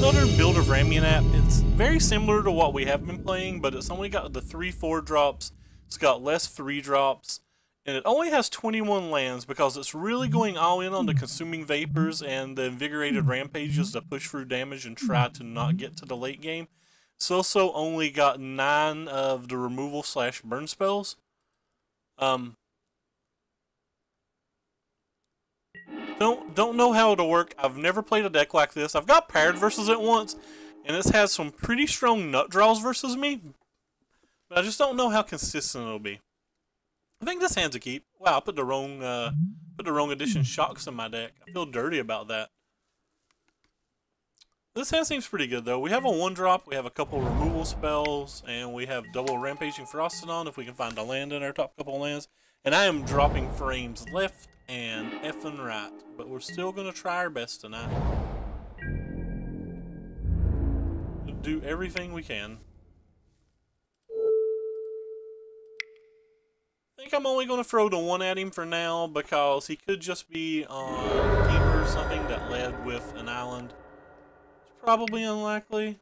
another build of Ramunap. It's very similar to what we have been playing, but it's only got the 3/4 drops. It's got less 3 drops, and it only has 21 lands because it's really going all in on the Consuming Vapors and the Invigorated Rampages to push through damage and try to not get to the late game. It's also only got 9 of the removal/burn spells. Don't know how it'll work. I've never played a deck like this. I've got paired versus it once, and it's had some pretty strong nut draws versus me. But I just don't know how consistent it'll be. I think this hand's a keep. Wow, I put the wrong edition shocks in my deck. I feel dirty about that. This hand seems pretty good though. We have a 1-drop, we have a couple removal spells, and we have double Rampaging Frostodon if we can find a land in our top couple lands. And I am dropping frames left and effing right, but we're still gonna try our best tonight. We'll do everything we can. I think I'm only gonna throw the 1 at him for now because he could just be on Teamer or something that led with an island. It's probably unlikely.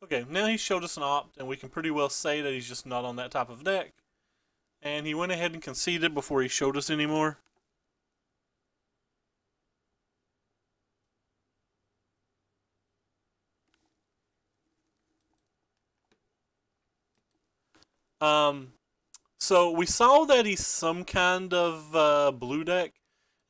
Okay, now he showed us an opt, and we can pretty well say that he's just not on that type of deck. And he went ahead and conceded before he showed us anymore. So we saw that he's some kind of blue deck,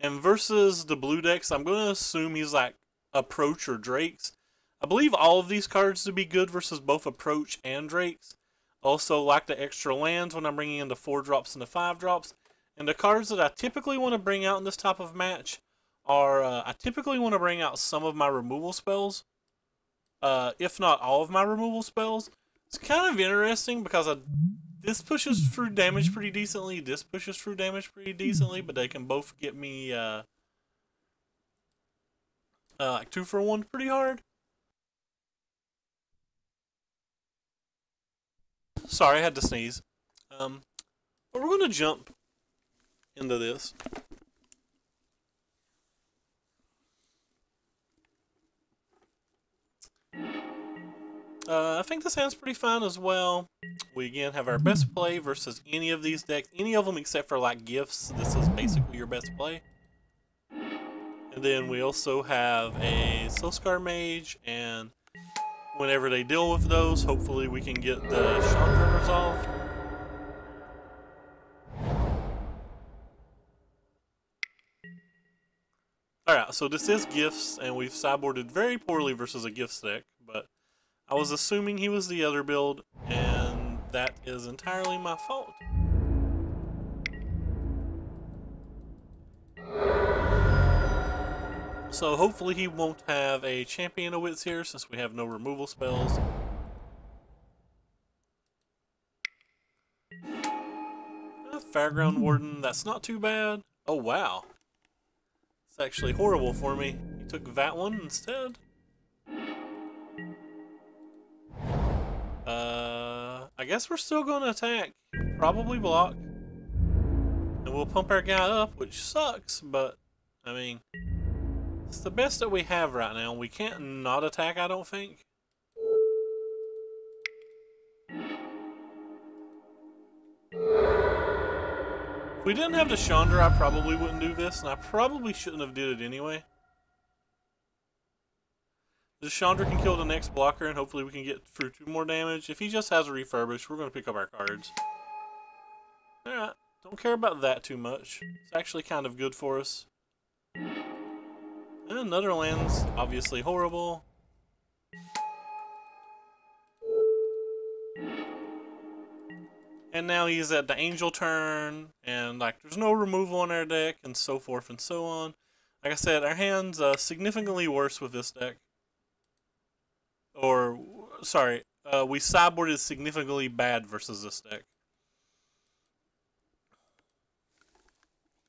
and versus the blue decks, I'm going to assume he's like Approach or Drakes. I believe all of these cards to be good versus both Approach and Drakes. Also like the extra lands when I'm bringing in the 4 drops and the 5 drops. And the cards that I typically want to bring out in this type of match are, I typically want to bring out some of my removal spells. If not all of my removal spells. It's kind of interesting because this pushes through damage pretty decently, this pushes through damage pretty decently, but they can both get me like 2 for 1 pretty hard. Sorry, I had to sneeze. But we're going to jump into this. I think this hand's pretty fine as well. We again have our best play versus any of these decks. Any of them except for like gifts. This is basically your best play. And then we also have a Soulscar Mage, and whenever they deal with those, hopefully we can get the Chandra resolved. Alright, so this is gifts, and we've sideboarded very poorly versus a gifts deck, but I was assuming he was the other build, and that is entirely my fault. So hopefully he won't have a Champion of Wits here since we have no removal spells. Fairground Warden, that's not too bad. Oh wow. It's actually horrible for me. He took that one instead. I guess we're still going to attack. Probably block. And we'll pump our guy up, which sucks, but I mean, it's the best that we have right now. We can't not attack, I don't think. If we didn't have the Chandra, I probably wouldn't do this, and I probably shouldn't have did it anyway. The Chandra can kill the next blocker, and hopefully we can get through 2 more damage. If he just has a Refurbish, we're going to pick up our cards. Alright, don't care about that too much. It's actually kind of good for us. And another land's obviously horrible. And now he's at the Angel turn, and like there's no removal on our deck, and so forth and so on. Like I said, our hand's significantly worse with this deck. Or, sorry, we sideboarded significantly bad versus this deck.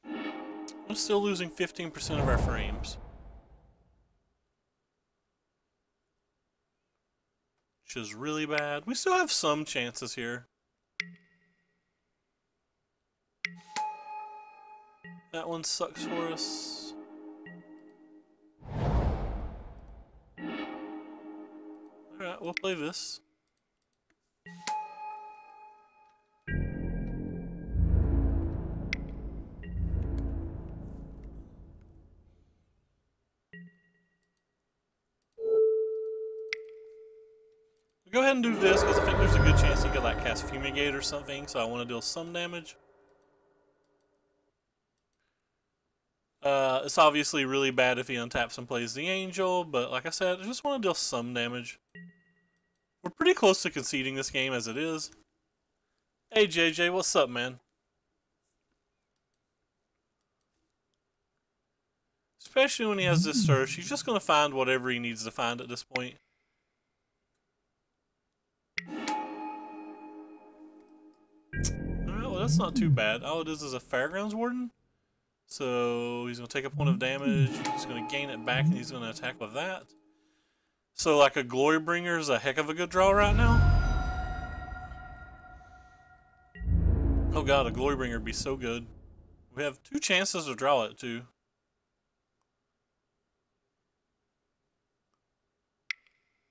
We're still losing 15% of our frames. Which is really bad. We still have some chances here. That one sucks for us. Alright, we'll play this. Go ahead and do this, because I think there's a good chance he could like cast Fumigate or something, so I want to deal some damage. It's obviously really bad if he untaps and plays the Angel, but like I said, I just want to deal some damage. We're pretty close to conceding this game as it is. Hey JJ, what's up, man? Especially when he has this search, he's just going to find whatever he needs to find at this point. Alright, well that's not too bad. All it is a Fairgrounds Warden. So he's going to take a point of damage, he's going to gain it back, and he's going to attack with that. So like a Glorybringer is a heck of a good draw right now. Oh god, a Glorybringer would be so good. We have 2 chances to draw it too.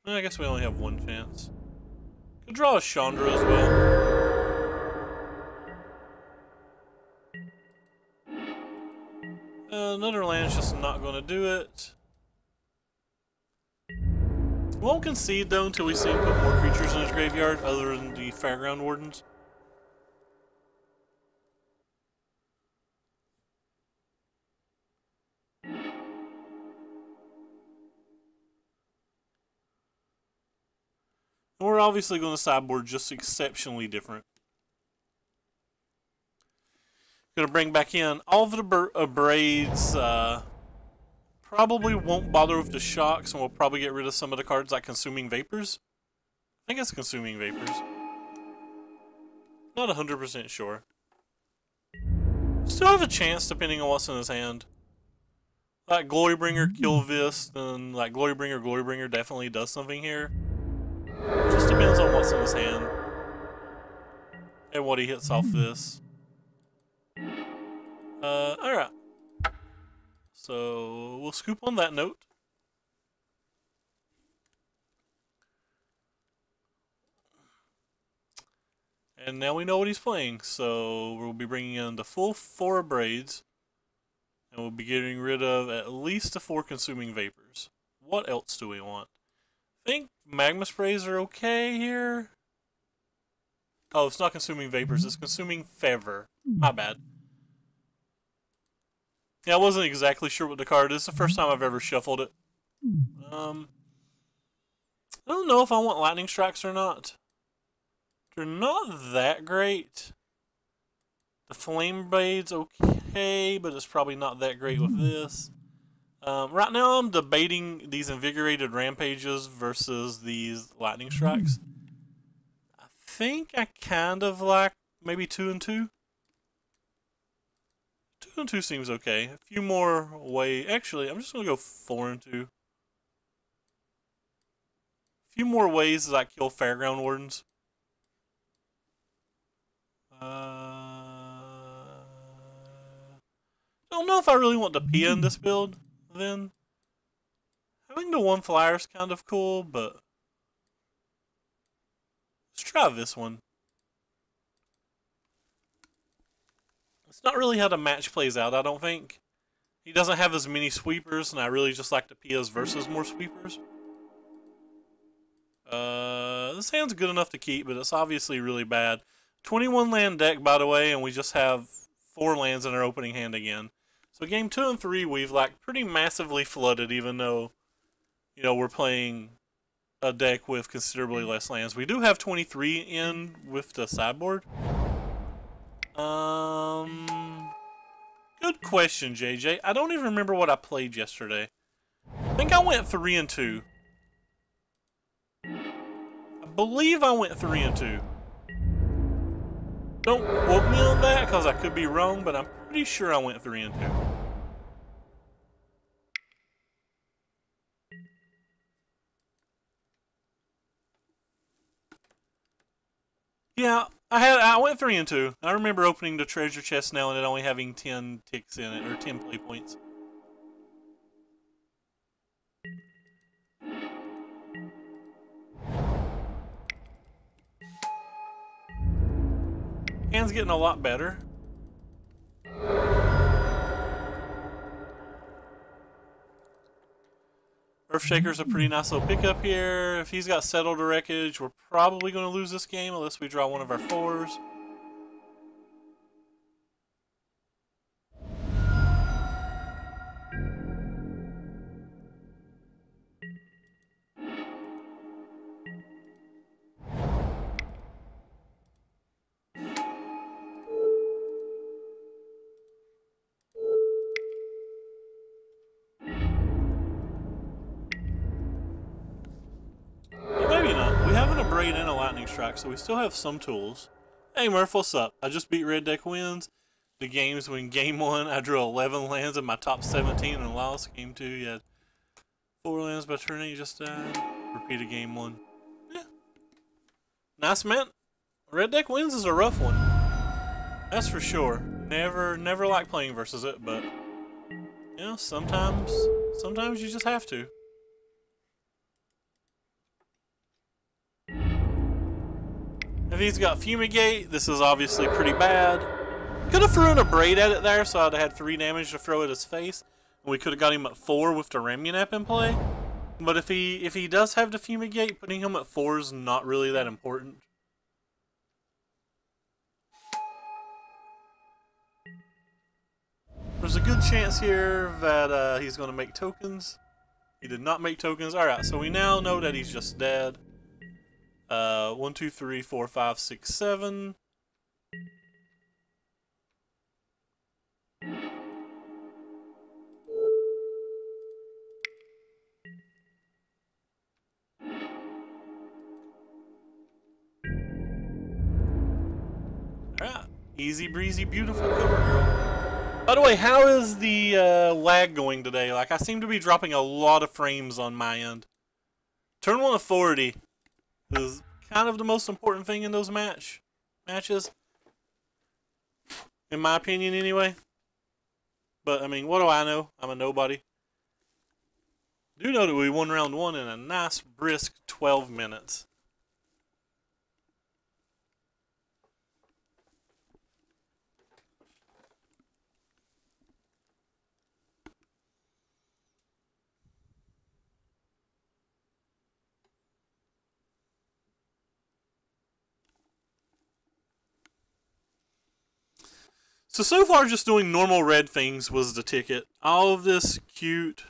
I guess we only have 1 chance. Could draw a Chandra as well. Another land's just not going to do it. Won't concede though until we see him put more creatures in his graveyard other than the Fairground Wardens. We're obviously going to sideboard just exceptionally different. Going to bring back in all of the braids. Probably won't bother with the shocks, and we'll probably get rid of some of the cards like Consuming Vapors. I think it's Consuming Vapors. Not 100% sure. Still have a chance depending on what's in his hand. Like Glorybringer, Kill Vist, and like Glorybringer definitely does something here. Just depends on what's in his hand. And what he hits off this. Alright. So, we'll scoop on that note. And now we know what he's playing, so we'll be bringing in the full 4 braids. And we'll be getting rid of at least the 4 Consuming Vapors. What else do we want? I think Magma Sprays are okay here. Oh, it's not Consuming Vapors, it's Consuming Fever. My bad. Yeah, I wasn't exactly sure what the card is. It's the first time I've ever shuffled it. I don't know if I want Lightning Strikes or not. They're not that great. The Flame Blade's okay, but it's probably not that great with this. Right now I'm debating these Invigorated Rampages versus these Lightning Strikes. I think I kind of like maybe 2 and 2. 2 and 2 seems okay. A few more ways. Actually, I'm just going to go 4 and 2. A few more ways as I kill Fairground Wardens. I don't know if I really want to Pia in this build, then. Having the 1 flyer is kind of cool, but let's try this one. It's not really how the match plays out, I don't think. He doesn't have as many sweepers, and I really just like the Pias versus more sweepers. This hand's good enough to keep, but it's obviously really bad. 21 land deck, by the way, and we just have 4 lands in our opening hand again. So game 2 and 3, we've like pretty massively flooded, even though, you know, we're playing a deck with considerably less lands. We do have 23 in with the sideboard. Good question, JJ. I don't even remember what I played yesterday. I think I went 3 and 2. I believe I went 3 and 2. Don't quote me on that, because I could be wrong, but I'm pretty sure I went 3 and 2. Yeah, I went 3 and 2. I remember opening the treasure chest now and it only having 10 ticks in it, or 10 play points. Hand's getting a lot better. Earthshaker's a pretty nice little pickup here. If he's got Settled or Wreckage, we're probably going to lose this game unless we draw one of our 4s. Maybe not. We have an Abrade and a Lightning Strike, so we still have some tools. Hey Murph, what's up? I just beat Red Deck Wins. The games when game 1 I drew 11 lands in my top 17 and lost. Game 2 you had 4 lands by turn 8, you just died. Repeated game 1. Yeah. Nice, man. Red Deck Wins is a rough one. That's for sure. Never like playing versus it, but you know, sometimes you just have to. If he's got Fumigate, this is obviously pretty bad. Could have thrown a Braid at it there, so I'd have had 3 damage to throw at his face. And we could have got him at 4 with the Ramunap in play. But if he does have the Fumigate, putting him at 4 is not really that important. There's a good chance here that he's going to make tokens. He did not make tokens. Alright, so we now know that he's just dead. 1, 2, 3, 4, 5, 6, 7. Alright, easy breezy, beautiful cover girl. By the way, how is the lag going today? Like, I seem to be dropping a lot of frames on my end. Turn 1 of 40 is kind of the most important thing in those matches. In my opinion, anyway. But, I mean, what do I know? I'm a nobody. Do know that we won round 1 in a nice, brisk 12 minutes. So far just doing normal red things was the ticket. All of this cute...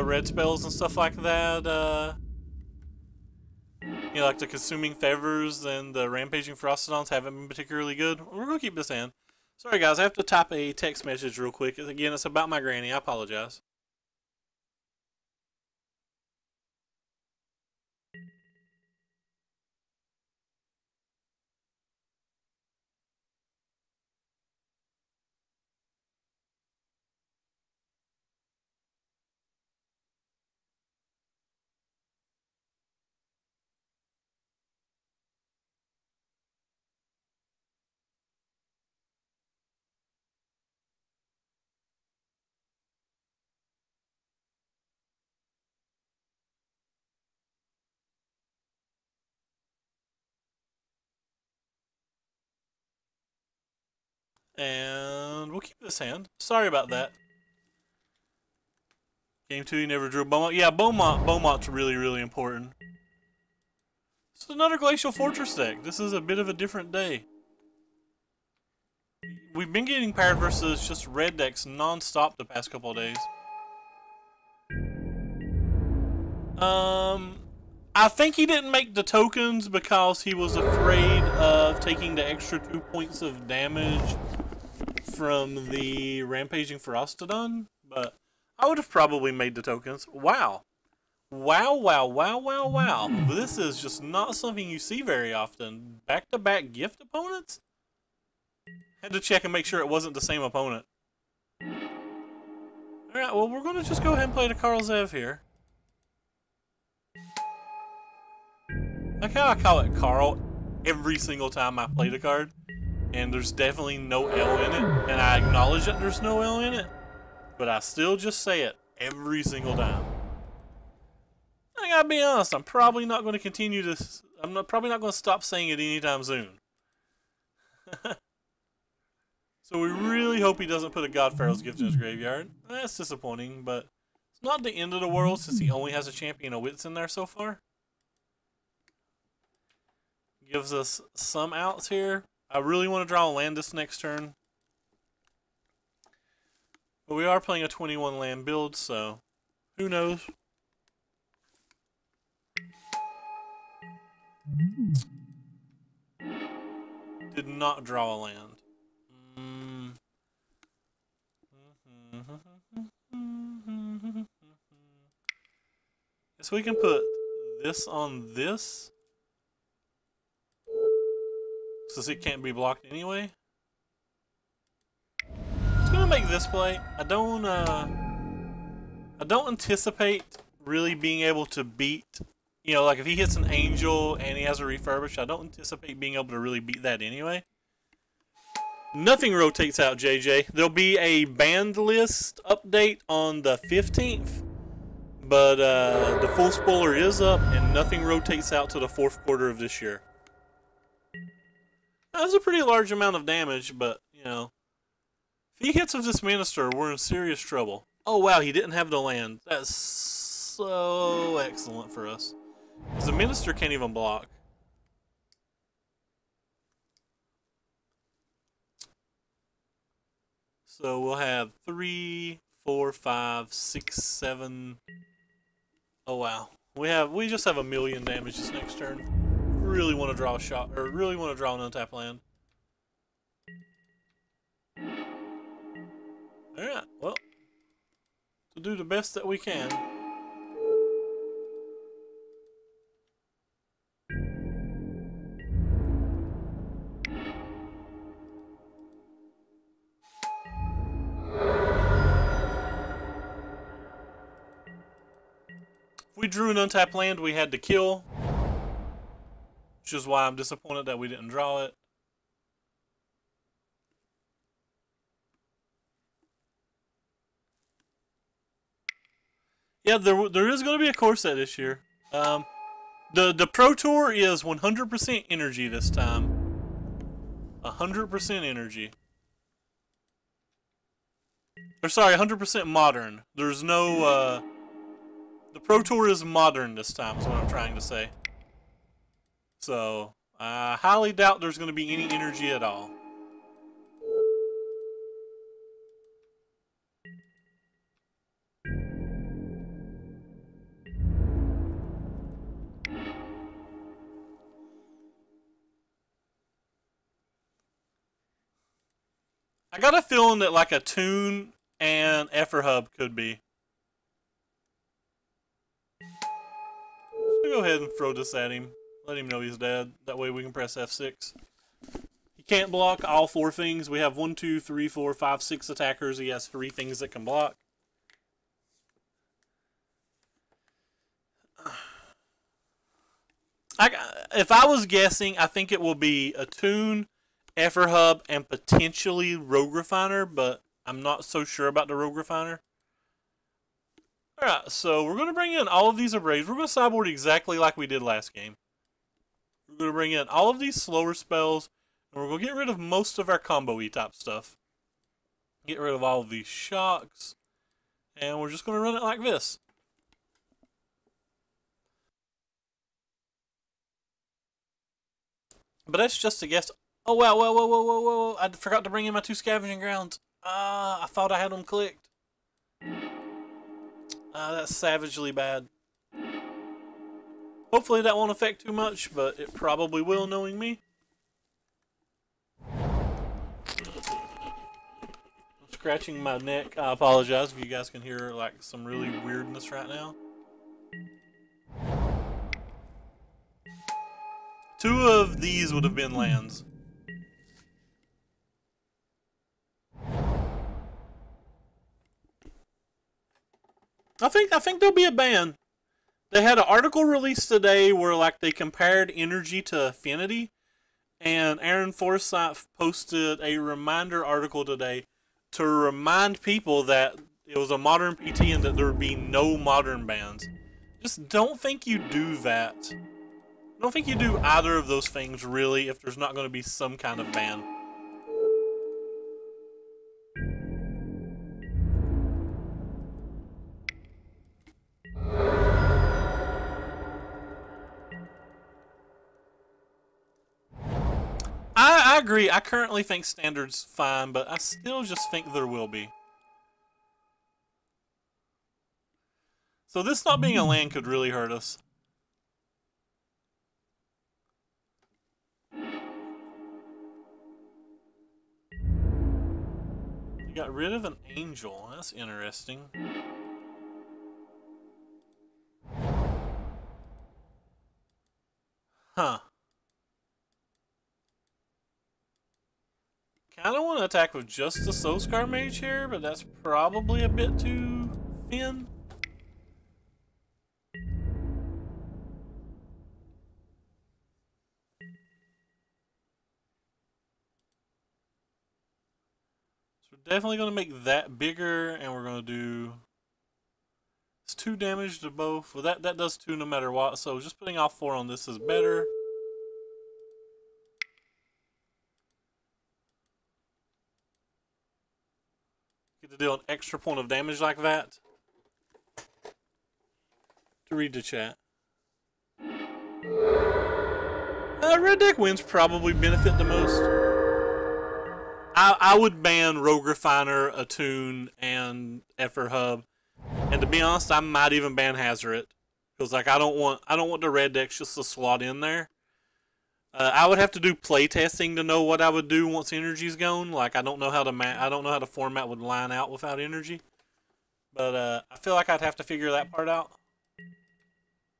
red spells and stuff like that, you know, like the Consuming Feathers and the Rampaging Frostodons haven't been particularly good. We're going to keep this in. Sorry guys, I have to type a text message real quick. Again, it's about my granny. I apologize. And we'll keep this hand. Sorry about that. Game 2, you never drew Beaumont. Yeah, Beaumont's really important. This is another Glacial Fortress deck. This is a bit of a different day. We've been getting paired versus just red decks non-stop the past couple of days. I think he didn't make the tokens because he was afraid of taking the extra 2 points of damage from the Rampaging Frostodon, but I would have probably made the tokens. Wow. Wow. This is just not something you see very often. Back-to-back gift opponents? Had to check and make sure it wasn't the same opponent. Alright, well, we're going to just go ahead and play the Karl Zev here. Like how I call it Carl every single time I play the card, and there's definitely no L in it, and I acknowledge that there's no L in it, but I still just say it every single time. I gotta be honest, I'm probably not going to continue this. Probably not going to stop saying it anytime soon. So we really hope he doesn't put a God Pharaoh's Gift in his graveyard. That's disappointing, but it's not the end of the world since he only has a Champion of Wits in there so far. Gives us some outs here. I really want to draw a land this next turn. But we are playing a 21 land build, so who knows? Did not draw a land. So we can put this on this, since it can't be blocked anyway. It's gonna make this play. I don't anticipate really being able to beat, you know, like if he hits an angel and he has a refurbish, I don't anticipate being able to really beat that anyway. Nothing rotates out, JJ. There'll be a banned list update on the 15th, but the full spoiler is up and nothing rotates out to the 4th quarter of this year. That's a pretty large amount of damage, but, you know, if he hits with this Minister, we're in serious trouble. Oh, wow, he didn't have the land. That's so excellent for us. Because the Minister can't even block. So we'll have 3, 4, 5, 6, 7. Oh, wow. We just have 1,000,000 damage this next turn. Really want to draw a shot, or really want to draw an untapped land. Alright, well, to do the best that we can. If we drew an untapped land, we had to kill, which is why I'm disappointed that we didn't draw it. Yeah, there is going to be a core set this year. The Pro Tour is 100% energy this time. 100% energy. Or sorry, 100% modern. There's no, the Pro Tour is modern this time, is what I'm trying to say. So, I highly doubt there's going to be any energy at all. I got a feeling that like a Toon and Effer Hub could be. So go ahead and throw this at him. Let him know he's dead. That way we can press F6. He can't block all 4 things. We have 1, 2, 3, 4, 5, 6 attackers. He has 3 things that can block. If I was guessing, I think it will be a Toon, Effer Hub, and potentially Rogue Refiner, but I'm not so sure about the Rogue Refiner. Alright, so we're going to bring in all of these Abrades. We're going to sideboard exactly like we did last game. We're going to bring in all of these slower spells, and we're going to get rid of most of our combo-y type stuff. Get rid of all of these shocks, and we're just going to run it like this. But that's just a guess. Oh, wow, whoa, whoa, whoa, whoa, whoa. I forgot to bring in my 2 Scavenging Grounds. I thought I had them clicked. That's savagely bad. Hopefully that won't affect too much, but it probably will, knowing me. I'm scratching my neck. I apologize if you guys can hear like some really weirdness right now. 2 of these would have been lands. I think there'll be a ban. They had an article released today where like they compared energy to affinity, and Aaron Forsyth posted a reminder article today to remind people that it was a modern PT and that there would be no modern bands. Just don't think you do that. Don't think you do either of those things really if there's not going to be some kind of ban. I agree. I currently think standard's fine, but I still just think there will be. So this not being a land could really hurt us. We got rid of an angel. That's interesting. Huh. Kinda want to attack with just the Soul Scar Mage here, but that's probably a bit too thin. So we're definitely going to make that bigger, and we're going to do... It's 2 damage to both. Well, that does 2 no matter what, so just putting off 4 on this is better. Get to deal an extra point of damage like that. To read the chat. Red deck wins probably benefit the most. I would ban Rogue Refiner, Attune, and Effer Hub. And to be honest, I might even ban Hazoret. Because like I don't want the red decks just to slot in there. I would have to do play testing to know what I would do once energy's gone. Like I don't know how the format would line out without energy. But I feel like I'd have to figure that part out.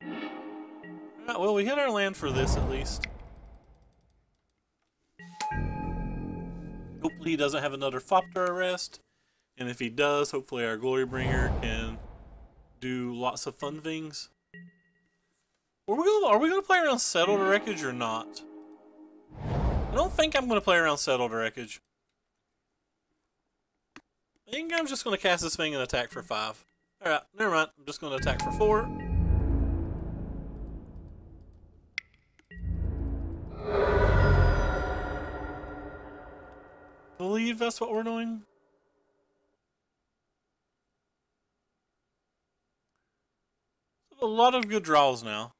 Alright, well we hit our land for this at least. Hopefully he doesn't have another fop to arrest. And if he does, hopefully our Glorybringer can do lots of fun things. Are we gonna play around Settled Wreckage or not? I don't think I'm gonna play around Settled Wreckage. I think I'm just gonna cast this thing and attack for 5. Alright, never mind. I'm just gonna attack for 4. I believe that's what we're doing. A lot of good draws now.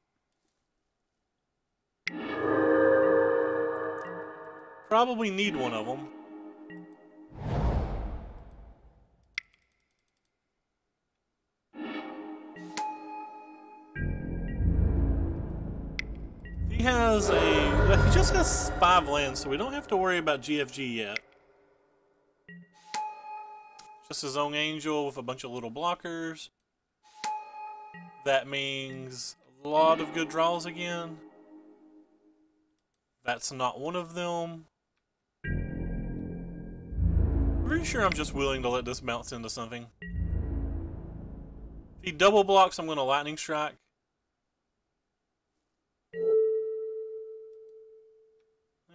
Probably need one of them. He just has 5 lands, so we don't have to worry about GFG yet. Just his own angel with a bunch of little blockers. That means a lot of good draws again. That's not one of them. Pretty sure I'm just willing to let this bounce into something. If he double blocks, I'm going to Lightning Strike.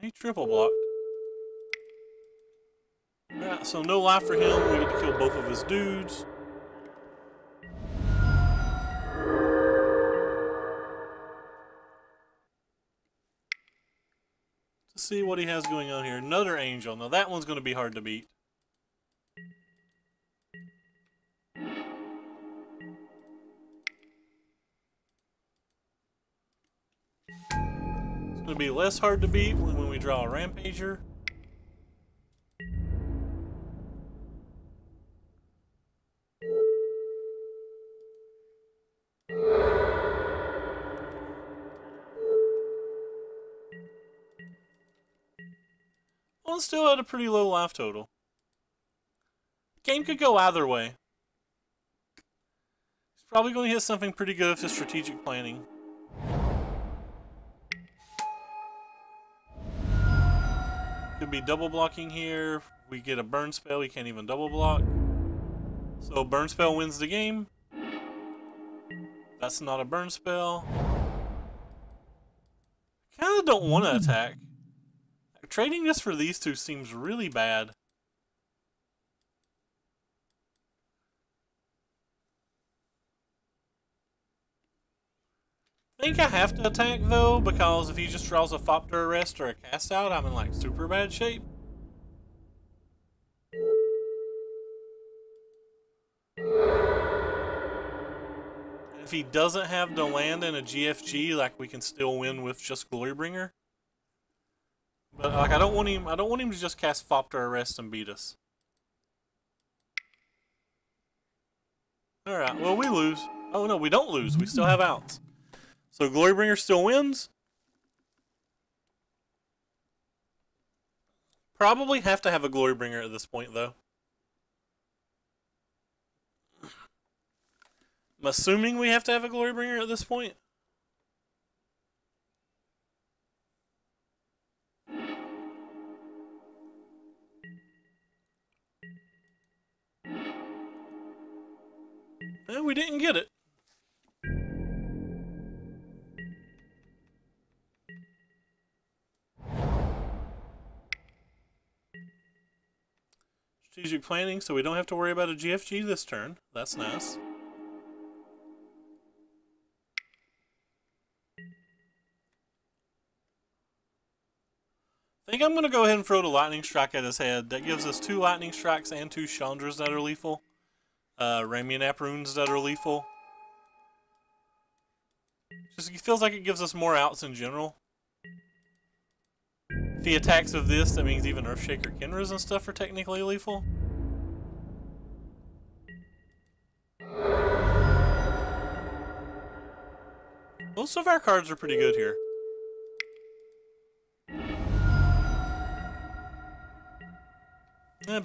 He triple blocked. Alright, so no life for him. We get to kill both of his dudes. Let's see what he has going on here. Another angel. Now that one's going to be hard to beat. It's going to be less hard to beat when we draw a Rampager. Well, it's still at a pretty low life total. Game could go either way. He's probably going to hit something pretty good with his strategic planning. Could be double blocking here. We get a burn spell, he can't even double block. So burn spell wins the game. That's not a burn spell. Kinda don't want to attack. Trading this for these two seems really bad. I think I have to attack though, because if he just draws a Fop to Arrest or a Cast Out, I'm in like super bad shape. If he doesn't have the land and a GFG, like we can still win with just Glorybringer. But like I don't want him to just cast Fop to Arrest and beat us. Alright, well we lose. Oh no, we don't lose. We still have outs. So Glorybringer still wins. Probably have to have a Glorybringer at this point though. I'm assuming we have to have a Glorybringer at this point. And we didn't get it. Strategic planning, so we don't have to worry about a GFG this turn. That's nice. I think I'm going to go ahead and throw the Lightning Strike at his head. That gives us 2 Lightning Strikes and 2 Chandras that are lethal. Ramunap runes that are lethal. Just it feels like it gives us more outs in general. If he attacks with this, that means even Earthshaker Kenras and stuff are technically lethal. Most of our cards are pretty good here.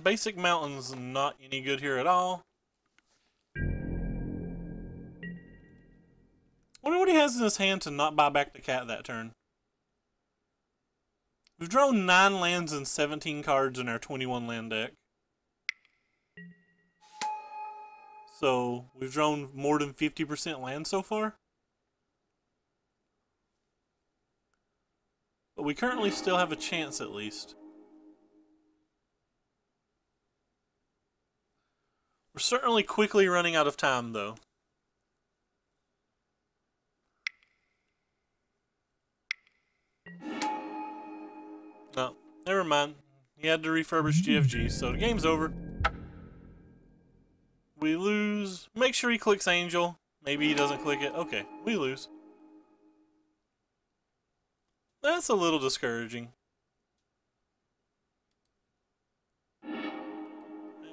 Basic Mountain's not any good here at all. Wonder what he has in his hand to not buy back the cat that turn. We've drawn 9 lands and 17 cards in our 21 land deck. So, we've drawn more than 50% land so far. But we currently still have a chance at least. We're certainly quickly running out of time though. No, never mind. He had to refurbish GFG, so the game's over. We lose. Make sure he clicks Angel. Maybe he doesn't click it. Okay, we lose. That's a little discouraging.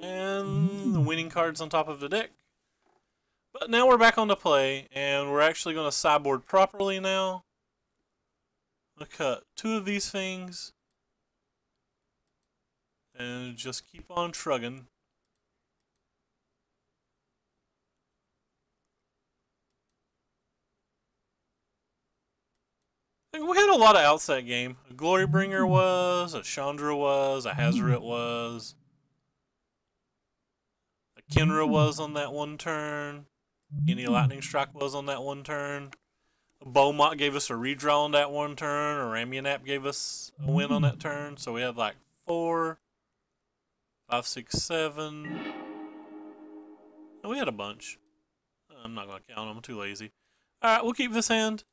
And the winning card's on top of the deck. But now we're back on the play, and we're actually going to sideboard properly now. I'll cut 2 of these things. And just keep on trugging. I think we had a lot of outs that game. A Glorybringer was, a Chandra was, a Hazoret was. A Kenra was on that one turn. Any Lightning Strike was on that one turn. A Beaumont gave us a redraw on that one turn. A Ramunap gave us a win on that turn. So we had like 4, 5, 6, 7. And we had a bunch. I'm not going to count them. I'm too lazy. Alright, we'll keep this hand.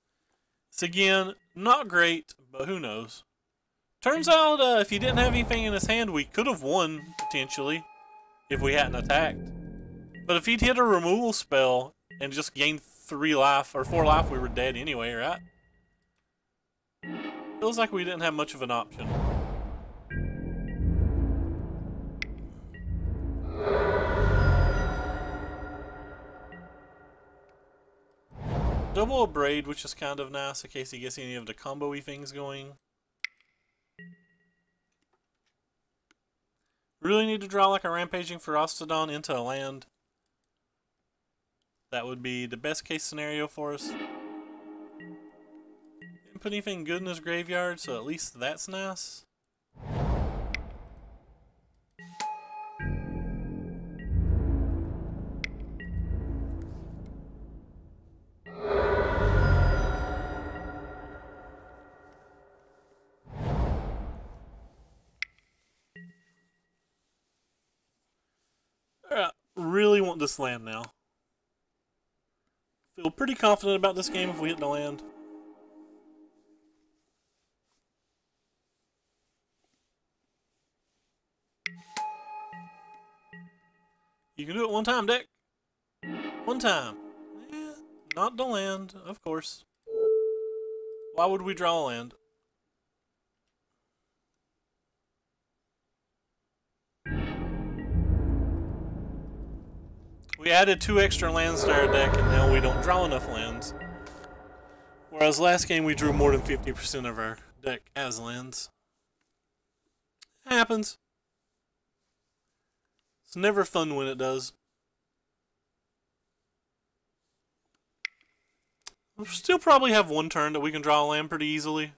It's again, not great, but who knows. Turns out, if he didn't have anything in his hand, we could have won, potentially, if we hadn't attacked. But if he'd hit a removal spell and just gained 3 life, or 4 life, we were dead anyway, right? Feels like we didn't have much of an option. Double a Braid, which is kind of nice in case he gets any of the combo-y things going. Really need to draw like a Rampaging Ferocitodon into a land. That would be the best case scenario for us. Didn't put anything good in his graveyard, so at least that's nice. really want this land now. Feel pretty confident about this game if we hit the land. You can do it one time, deck. One time. Eh, not the land, of course. Why would we draw a land? We added 2 extra lands to our deck, and now we don't draw enough lands. Whereas last game we drew more than 50% of our deck as lands. It happens. It's never fun when it does. We'll still probably have one turn that we can draw a land pretty easily.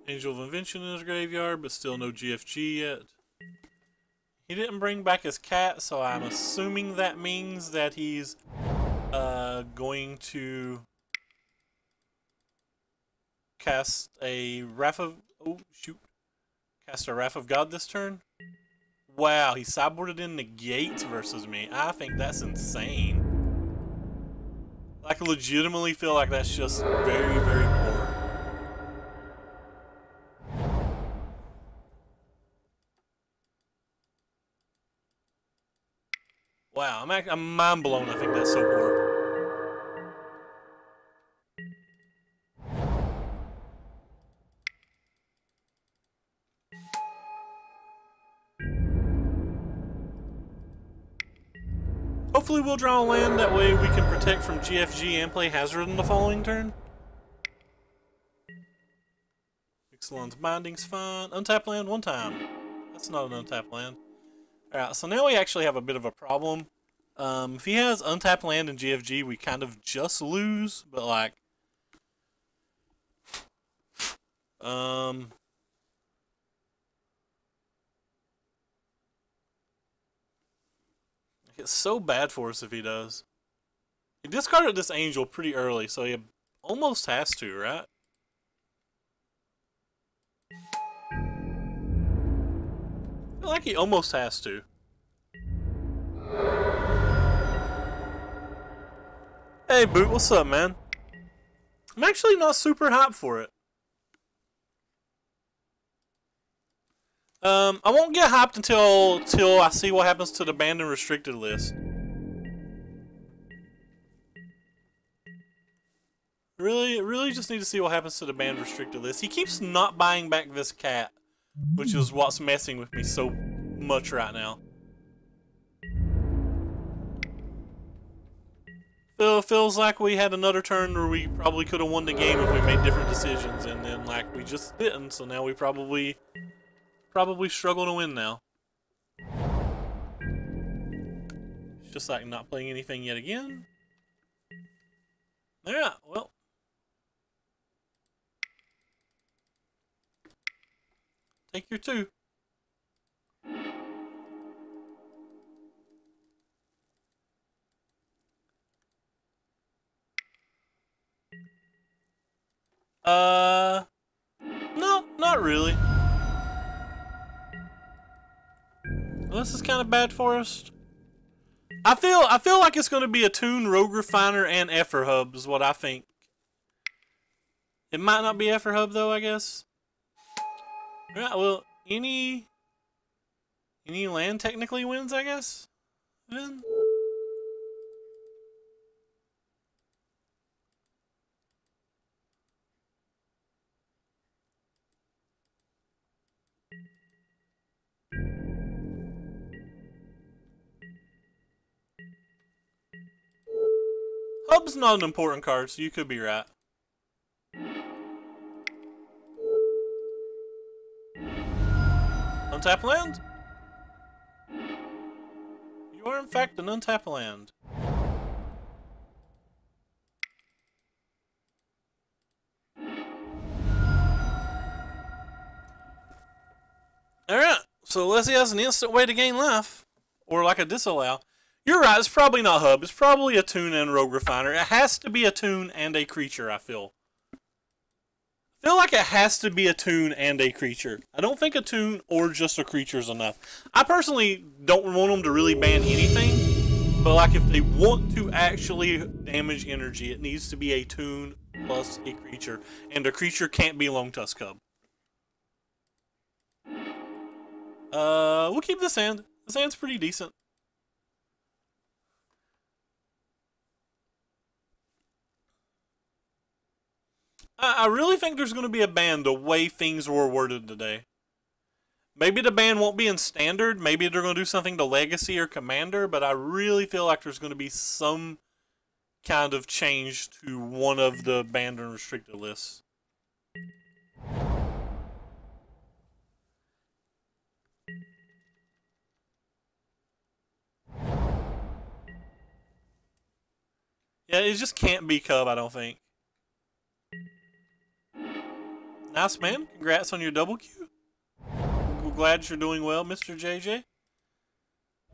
Angel of Invention in his graveyard, but still no GFG yet. He didn't bring back his cat, so I'm assuming that means that he's going to cast a Wrath of... Oh, shoot. Cast a Wrath of God this turn? Wow, he sideboarded in Negates versus me. I think that's insane. I can legitimately feel like that's just very, very poor. Wow, I'm mind blown. I think that's so poor. Hopefully we'll draw a land, that way we can protect from GFG and play Hazard in the following turn. Ixalan's Binding's fine. Untap land one time. That's not an untap land. Alright, so now we actually have a bit of a problem. If he has untapped land in GFG, we kind of just lose, but like... It's so bad for us if he does. He discarded this Angel pretty early, so he almost has to, right? I feel like he almost has to. Hey, Boot, what's up, man? I'm actually not super hyped for it. I won't get hyped until I see what happens to the banned and restricted list. Really just need to see what happens to the banned restricted list. He keeps not buying back this cat, which is what's messing with me so much right now. Feels like we had another turn where we probably could have won the game if we made different decisions, and then like we just didn't. So now we probably struggle to win now. It's just like not playing anything yet again. Yeah, well. Take your 2. No, not really. Well, this is kind of bad for us. I feel like it's going to be a Toon, Rogue Refiner, and Effer Hub is what I think. It might not be Effer Hub though, I guess. Alright, well, any land technically wins, I guess. Then. Hub's not an important card, so you could be right. Untap land? You are in fact an untap land. So unless he has an instant way to gain life, or like a disallow, you're right, it's probably not Hub. It's probably a Toon and Rogue Refiner. It has to be a Toon and a creature, I feel. I feel like it has to be a Toon and a creature. I don't think a Toon or just a creature is enough. I personally don't want them to really ban anything, but like if they want to actually damage energy, it needs to be a Toon plus a creature, and a creature can't be Lone Tusk Cub. We'll keep this hand. This hand's pretty decent. I really think there's going to be a ban the way things were worded today. Maybe the ban won't be in Standard. Maybe they're going to do something to Legacy or Commander, but I really feel like there's going to be some kind of change to one of the banned and restricted lists. Yeah, it just can't be Cub, I don't think. Nice, man. Congrats on your double Q. We're glad you're doing well, Mr. JJ.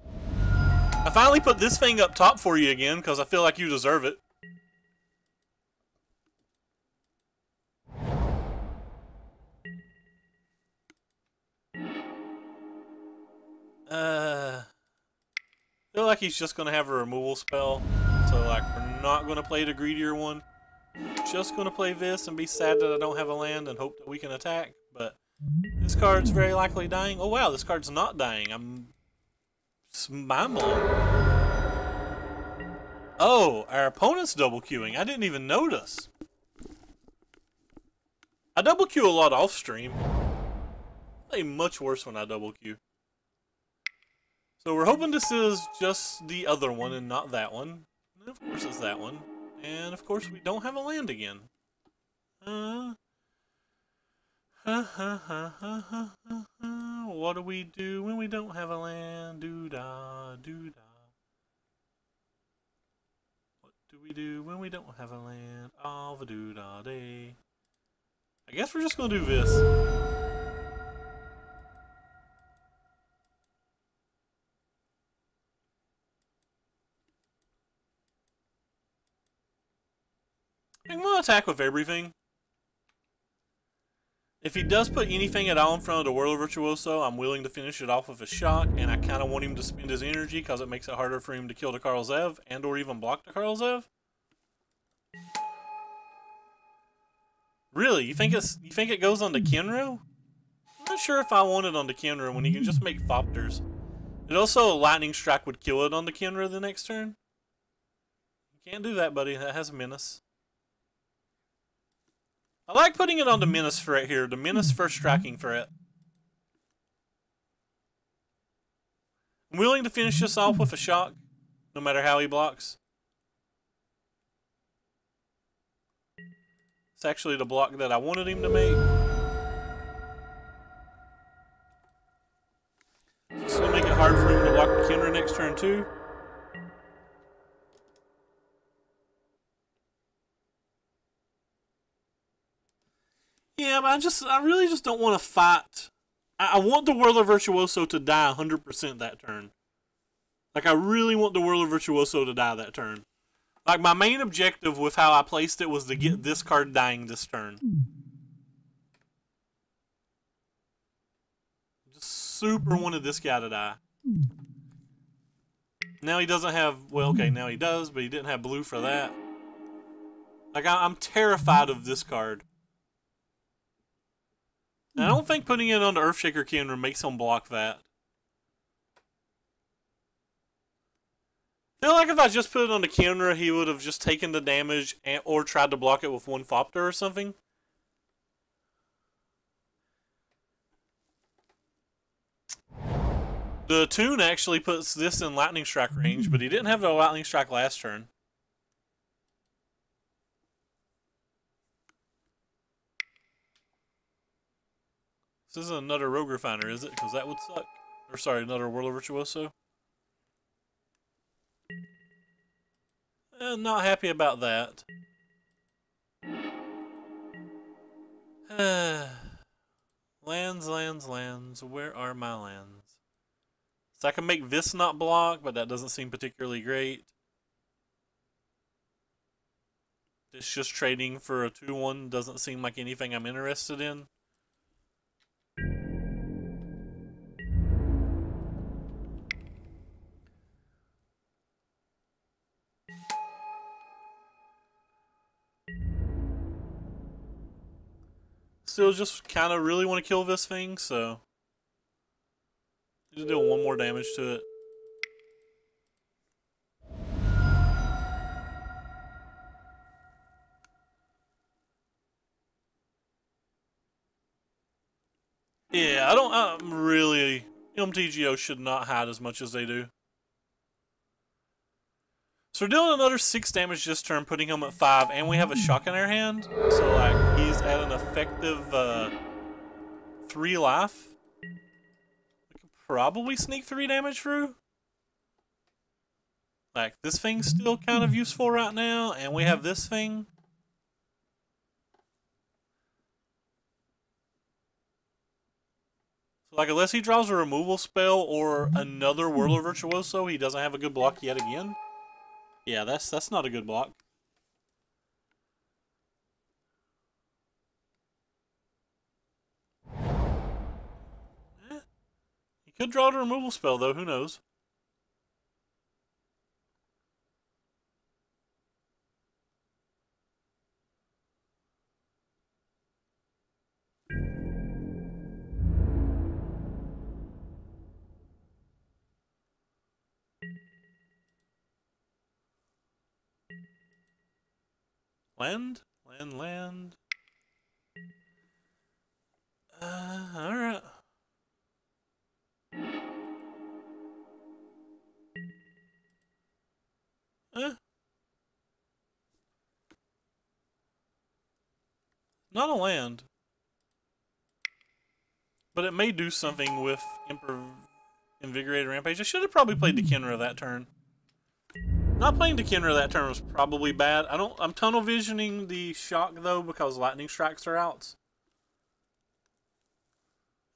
I finally put this thing up top for you again because I feel like you deserve it. I feel like he's just going to have a removal spell. So, like, we're not going to play the greedier one. Just going to play this and be sad that I don't have a land and hope that we can attack. But this card's very likely dying. Oh, wow, this card's not dying. I'm mind blown. Oh, our opponent's double queuing. I didn't even notice. I double queue a lot off stream. I play much worse when I double queue. So we're hoping this is just the other one and not that one. And of course it's that one. And of course we don't have a land again. What do we do when we don't have a land? Doo-da, doo-da. What do we do when we don't have a land? All the doo-da day. I guess we're just gonna do this. I'm gonna attack with everything. If he does put anything at all in front of the Whirler Virtuoso, I'm willing to finish it off with a shock, and I kind of want him to spend his energy because it makes it harder for him to kill the Karl Zev and or even block the Karl Zev. Really? You think it goes on the Kenro? I'm not sure if I want it on the Kenro when he can just make Thopters. And also a Lightning Strike would kill it on the Kenro the next turn. You can't do that, buddy. That has Menace. I like putting it on the Menace threat here. The Menace first striking threat. I'm willing to finish this off with a shock, no matter how he blocks. It's actually the block that I wanted him to make. This will make it hard for him to block the Kenra next turn too. Yeah, but I really just don't want to fight. I want the Whirler Virtuoso to die 100% that turn. Like, I really want the Whirler Virtuoso to die that turn. Like, my main objective with how I placed it was to get this card dying this turn. Just super wanted this guy to die. Now he doesn't have, well, okay, now he does, but he didn't have blue for that. Like, I'm terrified of this card. And I don't think putting it on the Earthshaker Kenra makes him block that. I feel like if I just put it on the Kenra, he would have just taken the damage or tried to block it with one Thopter or something. The Toon actually puts this in Lightning Strike range, but he didn't have the Lightning Strike last turn. This isn't another Rogue Refiner, is it? Because that would suck. Or sorry, another Whirler Virtuoso. Not happy about that. Lands, lands, lands. Where are my lands? So I can make this not block, but that doesn't seem particularly great. This just trading for a 2-1 doesn't seem like anything I'm interested in. Still just kind of really want to kill this thing, so just deal 1 more damage to it. Yeah, I'm really... MTGO should not hide as much as they do. So we're dealing another 6 damage this turn, putting him at 5, and we have a shock in our hand. So, like, he's at an effective 3 life. We could probably sneak 3 damage through. Like, this thing's still kind of useful right now, and we have this thing. So, like, unless he draws a removal spell or another Whirler Virtuoso, he doesn't have a good block yet again. Yeah, that's not a good block. He could draw the removal spell, though. Who knows? Land? Land. Alright. Not a land. But it may do something with Invigorated Rampage. I should have probably played Dekinra that turn. Not playing Dekinra that turn was probably bad. I'm tunnel visioning the shock though because lightning strikes are out.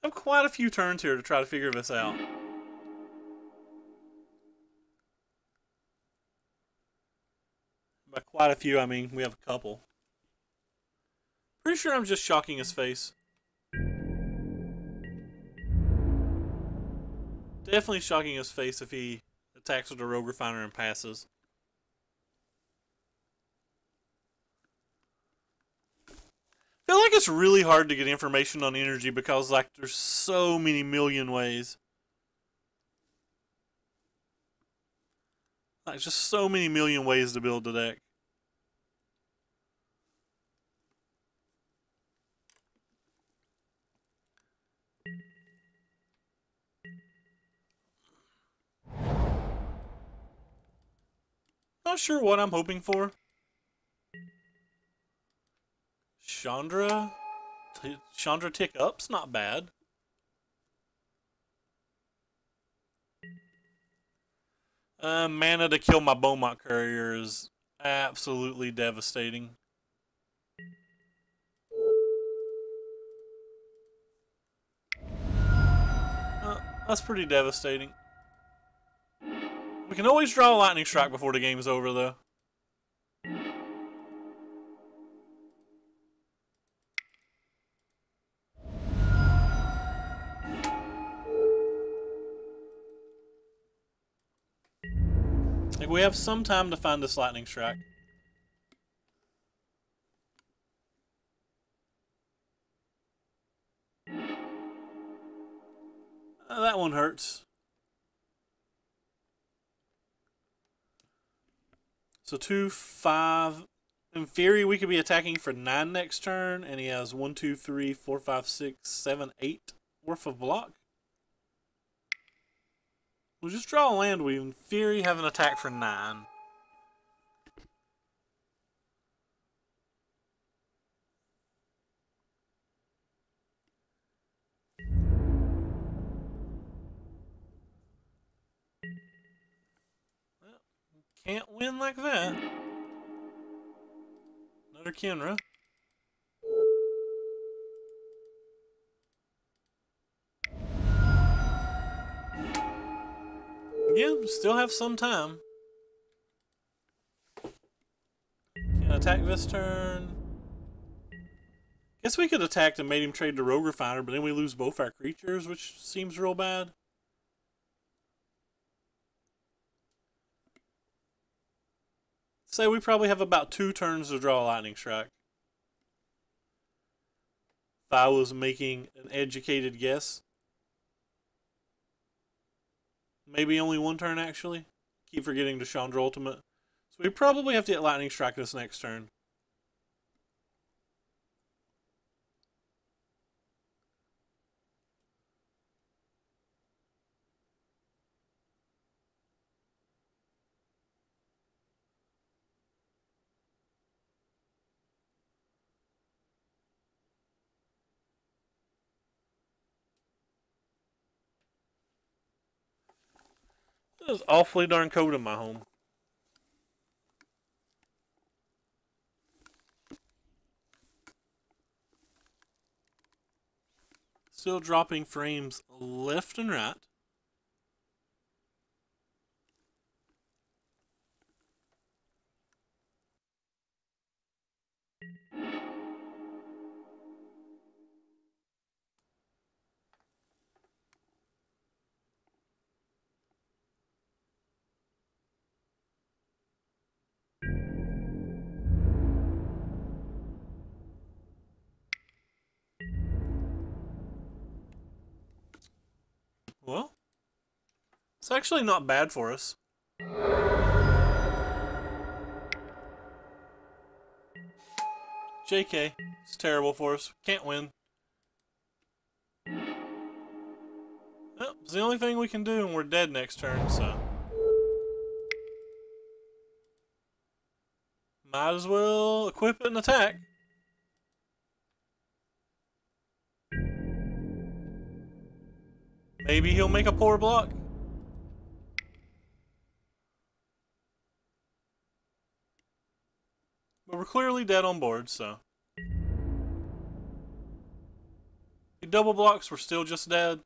I have quite a few turns here to try to figure this out. By quite a few, I mean we have a couple. Pretty sure I'm just shocking his face. Definitely shocking his face if he attacks with a Rogue Refiner and passes. I feel like it's really hard to get information on energy because, like, there's so many million ways. Like, just so many million ways to build the deck. Not sure what I'm hoping for. Chandra tick up's not bad. Mana to kill my Beaumont Courier is absolutely devastating. That's pretty devastating. We can always draw a Lightning Strike before the game's over, though. Like, we have some time to find this Lightning Strike. That one hurts. So 2, 5. In theory, we could be attacking for 9 next turn, and he has 1, 2, 3, 4, 5, 6, 7, 8 worth of block. We'll just draw a land. We, in theory, have an attack for 9. Well, can't win like that. Another Kenra. Yeah, still have some time. Can attack this turn. Guess we could attack and made him trade the Rogue Refiner, but then we lose both our creatures, which seems real bad. Say we probably have about 2 turns to draw a Lightning Strike. If I was making an educated guess. Maybe only 1 turn, actually. Keep forgetting the Chandra Ultimate. So we probably have to get Lightning Strike this next turn. It is awfully darn cold in my home. Still dropping frames left and right. Well, it's actually not bad for us. JK, it's terrible for us. Can't win. Well, it's the only thing we can do, and we're dead next turn, so. Might as well equip it and attack. Maybe he'll make a poor block. But we're clearly dead on board, so. He double blocks, we're still just dead.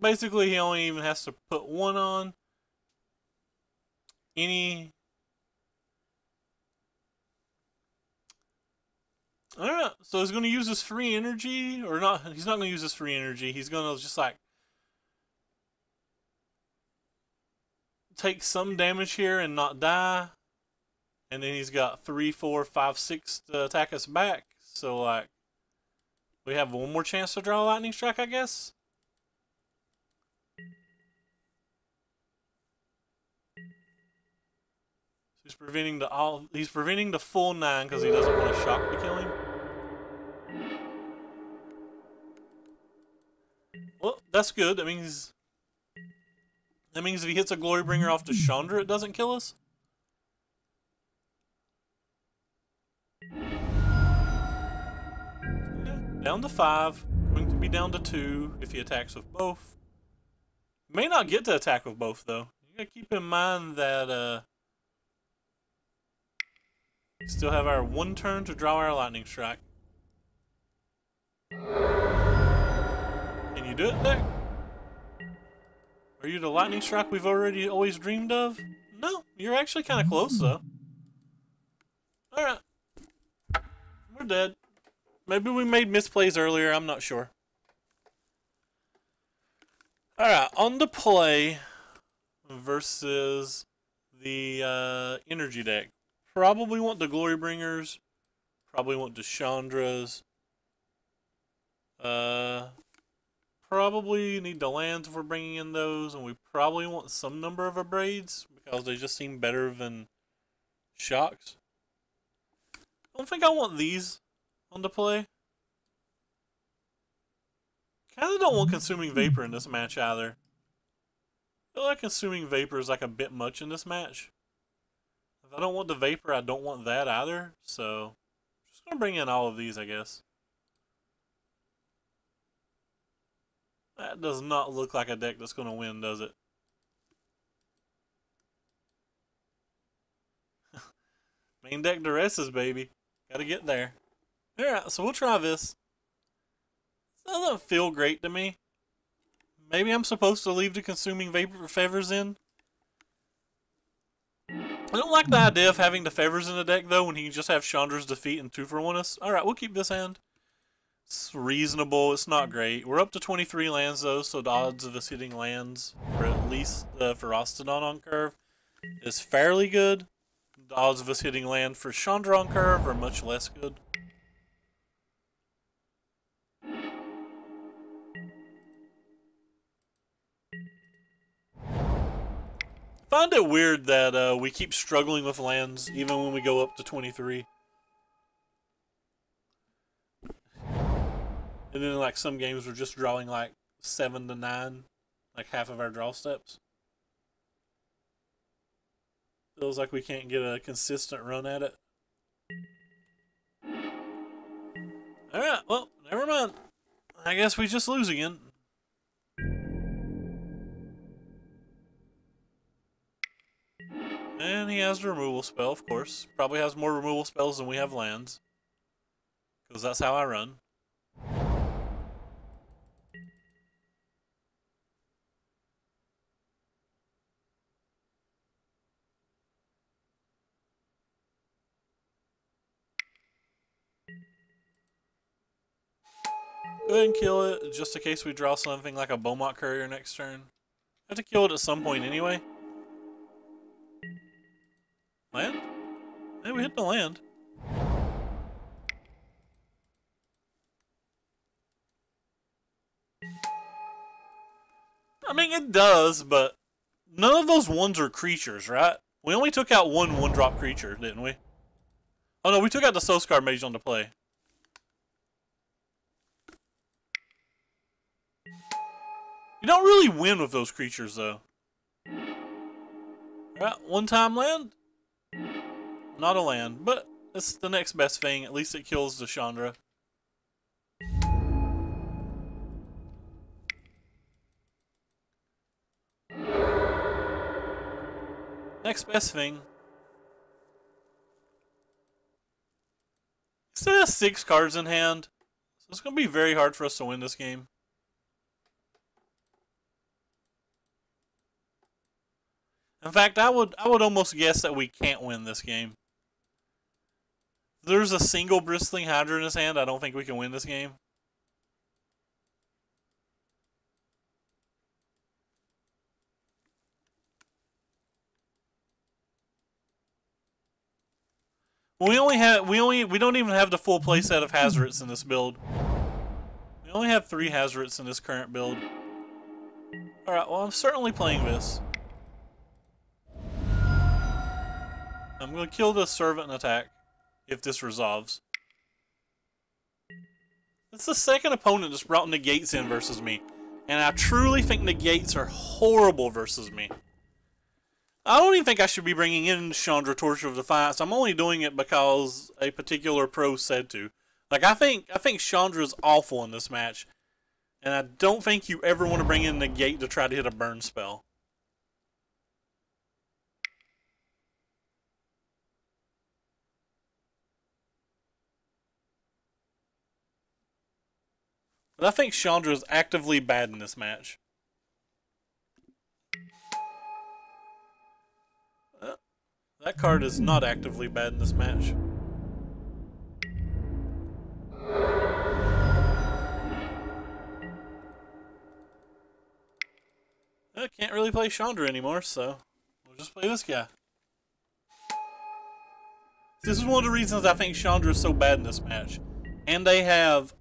Basically, he only even has to put 1 on. Alright, so he's going to use his free energy, or not, he's not going to use his free energy, he's going to just like take some damage here and not die, and then he's got 3, 4, 5, 6 to attack us back, so like, we have 1 more chance to draw a Lightning Strike, I guess? He's preventing the full 9 because he doesn't want a shock to kill him. Well, that's good. That means if he hits a Glorybringer off to Chandra, it doesn't kill us. Yeah, down to 5. Going to be down to 2 if he attacks with both. May not get to attack with both though. You gotta keep in mind that we still have our 1 turn to draw our Lightning Strike. Can you do it, Deck? Are you the Lightning Strike we've always dreamed of? No, you're actually kind of close, though. Alright. We're dead. Maybe we made misplays earlier, I'm not sure. Alright, on the play versus the energy deck. Probably want the Glorybringers. Probably want the Chandras. Probably need the lands if we're bringing in those, and we probably want some number of Abrades because they just seem better than shocks. I don't think I want these on the play. Kinda don't want Consuming Vapor in this match either. I feel like Consuming Vapor is like a bit much in this match. If I don't want the Vapor, I don't want that either, so I'm just gonna bring in all of these, I guess. That does not look like a deck that's going to win, does it? Main deck duresses, baby. Gotta get there. Alright, so we'll try this. This doesn't feel great to me. Maybe I'm supposed to leave the Consuming Vapor Fevers in? I don't like the idea of having the Fevers in the deck, though, when he can just have Chandra's Defeat and 2-for-1 us. Alright, we'll keep this hand. It's reasonable. It's not great. We're up to 23 lands, though, so the odds of us hitting lands, for at least for Rostodon on curve, is fairly good. The odds of us hitting land for Chandra on curve are much less good. I find it weird that we keep struggling with lands even when we go up to 23. And then like some games we're just drawing like 7 to 9, like half of our draw steps. Feels like we can't get a consistent run at it. Alright, well, never mind. I guess we just lose again. And he has the removal spell, of course. Probably has more removal spells than we have lands. Because that's how I run. Go ahead and kill it, just in case we draw something like a Beaumont Courier next turn. Have to kill it at some point anyway. Land? Hey, we hit the land. I mean, it does, but none of those ones are creatures, right? We only took out one drop creature, didn't we? Oh no, we took out the Soulscar Mage on the play. You don't really win with those creatures, though. Alright, one-time land? Not a land, but it's the next best thing. At least it kills the Chandra. Next best thing. Still has 6 cards in hand, so it's going to be very hard for us to win this game. In fact, I would almost guess that we can't win this game. If there's a single Bristling Hydra in his hand, I don't think we can win this game. We don't even have the full playset of Hazards in this build. We only have 3 Hazards in this current build. Alright, well I'm certainly playing this. I'm going to kill the Servant and attack, if this resolves. It's the second opponent that's brought negates in versus me, and I truly think negates are horrible versus me. I don't even think I should be bringing in Chandra Torture of Defiance. I'm only doing it because a particular pro said to. Like, I think Chandra is awful in this match, and I don't think you ever want to bring in negate to try to hit a burn spell. But I think Chandra is actively bad in this match. That card is not actively bad in this match. I can't really play Chandra anymore, so we'll just play this guy. This is one of the reasons I think Chandra is so bad in this match. And they have...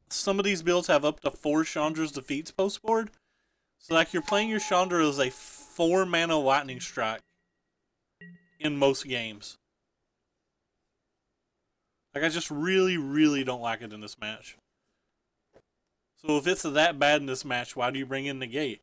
Some of these builds have up to 4 Chandra's defeats post board. So like you're playing your Chandra as a 4-mana lightning strike in most games. Like I just really don't like it in this match. So if it's that bad in this match, why do you bring in negate?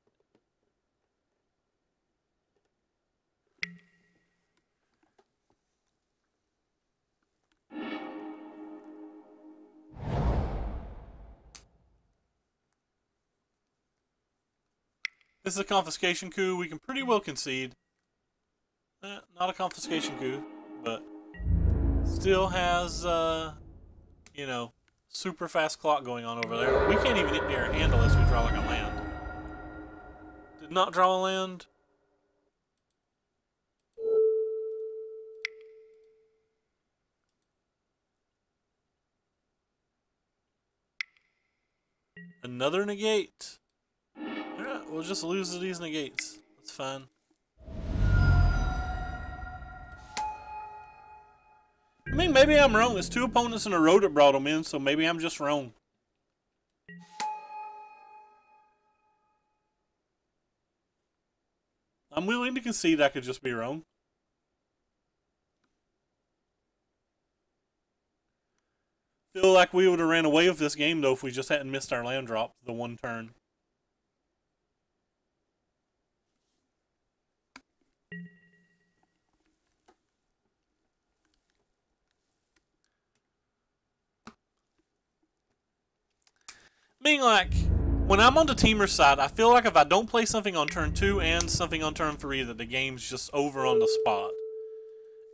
This is a confiscation coup. We can pretty well concede. Not a confiscation coup, but still has, you know, super fast clock going on over there. We can't even get near a hand unless we draw like a land. Did not draw a land. Another negate. Alright, we'll just lose to these negates. That's fine. I mean, maybe I'm wrong. There's 2 opponents in a row that brought them in, so maybe I'm just wrong. I'm willing to concede I could just be wrong. Feel like we would have ran away with this game, though, if we just hadn't missed our land drop the 1 turn. Being like, when I'm on the teamer side, I feel like if I don't play something on turn 2 and something on turn 3, that the game's just over on the spot.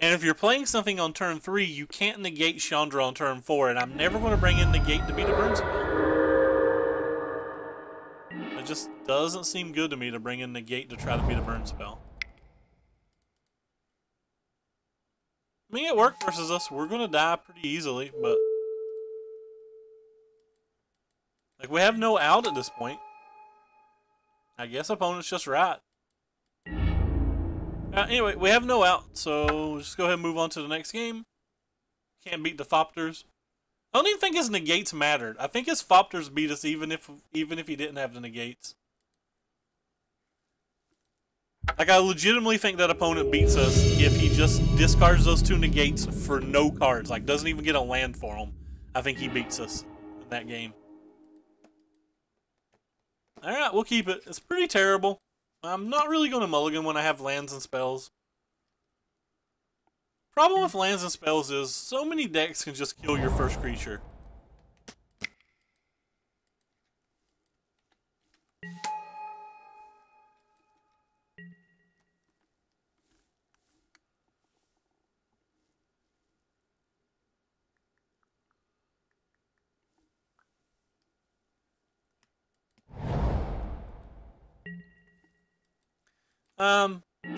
And if you're playing something on turn 3, you can't negate Chandra on turn 4, and I'm never going to bring in negate to beat a burn spell. It just doesn't seem good to me to bring in negate to try to beat a burn spell. I mean, it worked versus us. We're going to die pretty easily, but... like, we have no out at this point. I guess opponent's just right. Anyway, we have no out, so we'll just go ahead and move on to the next game. Can't beat the Thopters. I don't even think his negates mattered. I think his Thopters beat us even if he didn't have the negates. Like, I legitimately think that opponent beats us if he just discards those 2 negates for no cards. Like, doesn't even get a land for them. I think he beats us in that game. Alright, we'll keep it. It's pretty terrible. I'm not really going to mulligan when I have lands and spells. Problem with lands and spells is so many decks can just kill your first creature.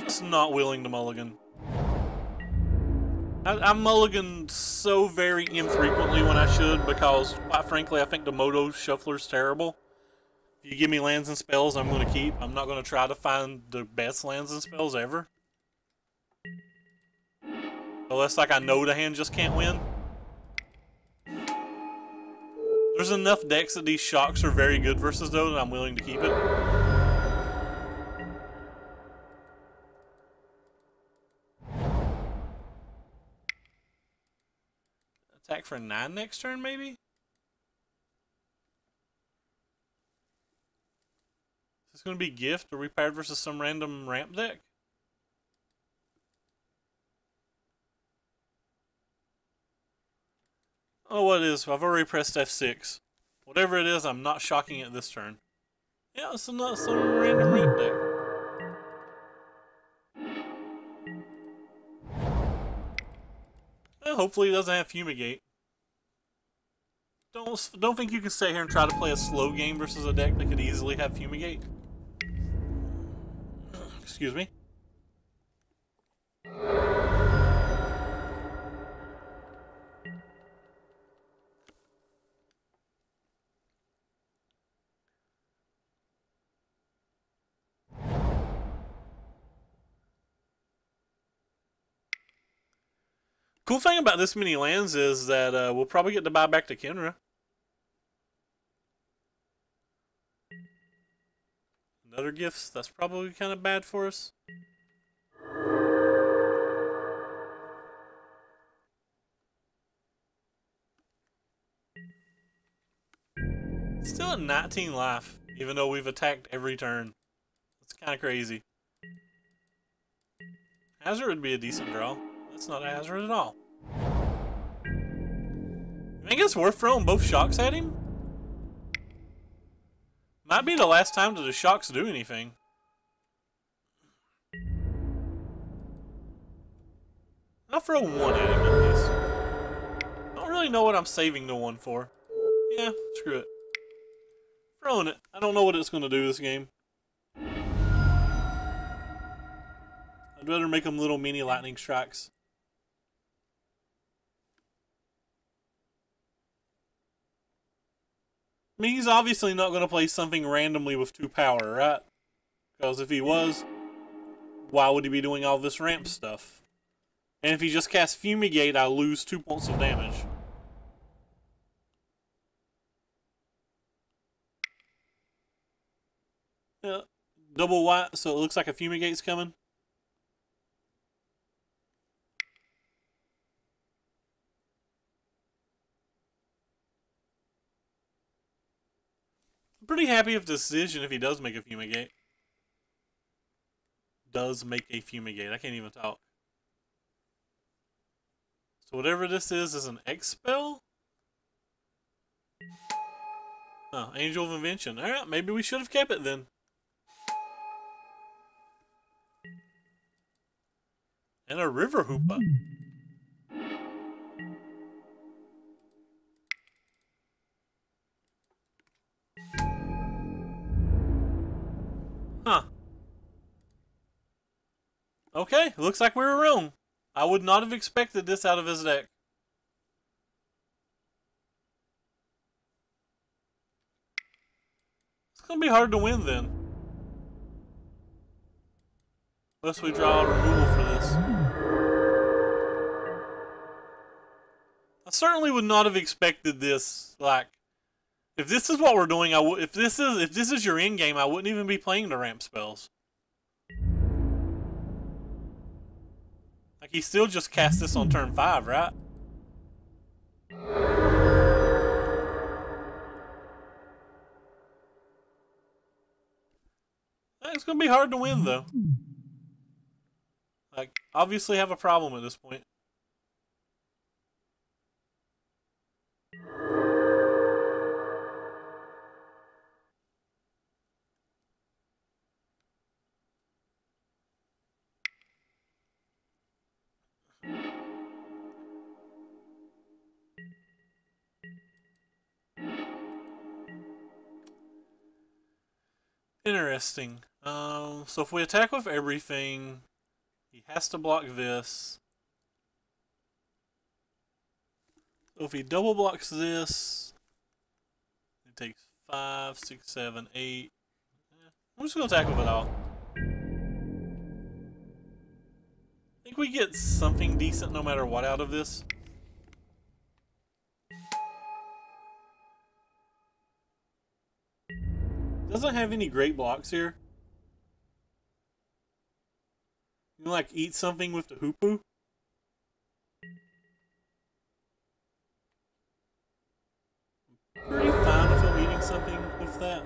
Just not willing to mulligan. I mulligan so very infrequently when I should, because, quite frankly, I think the Moto Shuffler's terrible. If you give me lands and spells, I'm going to keep. I'm not going to try to find the best lands and spells ever. Unless, like, I know the hand just can't win. There's enough decks that these shocks are very good versus, though, that I'm willing to keep it. Attack for 9 next turn, maybe? Is this going to be gift? Are we paired versus some random ramp deck? Oh, what it is? I've already pressed F6. Whatever it is, I'm not shocking it this turn. Yeah, it's not some random ramp deck. Hopefully he doesn't have Fumigate. Don't think you can stay here and try to play a slow game versus a deck that could easily have Fumigate. Excuse me. Cool thing about this many lands is that we'll probably get to buy back to Kenra. Another gifts, that's probably kind of bad for us. Still at 19 life, even though we've attacked every turn. That's kind of crazy. Hazard would be a decent draw. That's not a hazard at all. I think it's worth throwing both shocks at him. Might be the last time that the shocks do anything. I'll throw one at him at least. I don't really know what I'm saving the one for. Yeah, screw it. Throwing it. I don't know what it's going to do this game. I'd rather make them little mini lightning strikes. I mean, he's obviously not going to play something randomly with 2 power, right? Because if he was, why would he be doing all this ramp stuff? And if he just casts Fumigate, I lose 2 points of damage. Yeah, double white, so it looks like a Fumigate's coming. I'm pretty happy with the decision if he does make a Fumigate. Does make a Fumigate. I can't even talk. So whatever this is an X-Spell? Oh, Angel of Invention. Alright, maybe we should have kept it then. And a River Hoopa. Huh. Okay, looks like we were wrong. I would not have expected this out of his deck. It's gonna be hard to win then. Unless we draw a removal for this. I certainly would not have expected this. Like, if this is what we're doing, I would. If this is your end game, I wouldn't even be playing the ramp spells. Like, he still just cast this on turn 5, right? It's gonna be hard to win though. Like, obviously have a problem at this point. Interesting. So if we attack with everything, he has to block this. So if he double blocks this, it takes 5, 6, 7, 8. I'm just gonna attack with it all. I think we get something decent no matter what out of this. Doesn't have any great blocks here. You can, like, eat something with the Hoopu. Pretty fine if I'm eating something with that.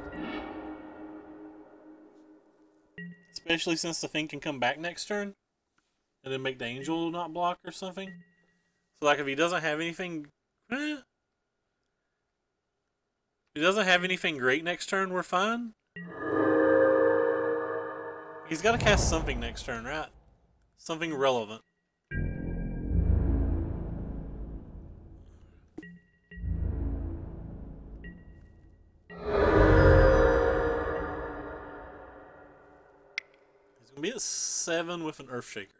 Especially since the thing can come back next turn. And then make the angel not block or something. So, like, if he doesn't have anything... If he doesn't have anything great next turn, we're fine. He's got to cast something next turn, right? Something relevant. He's going to be at 7 with an Earthshaker.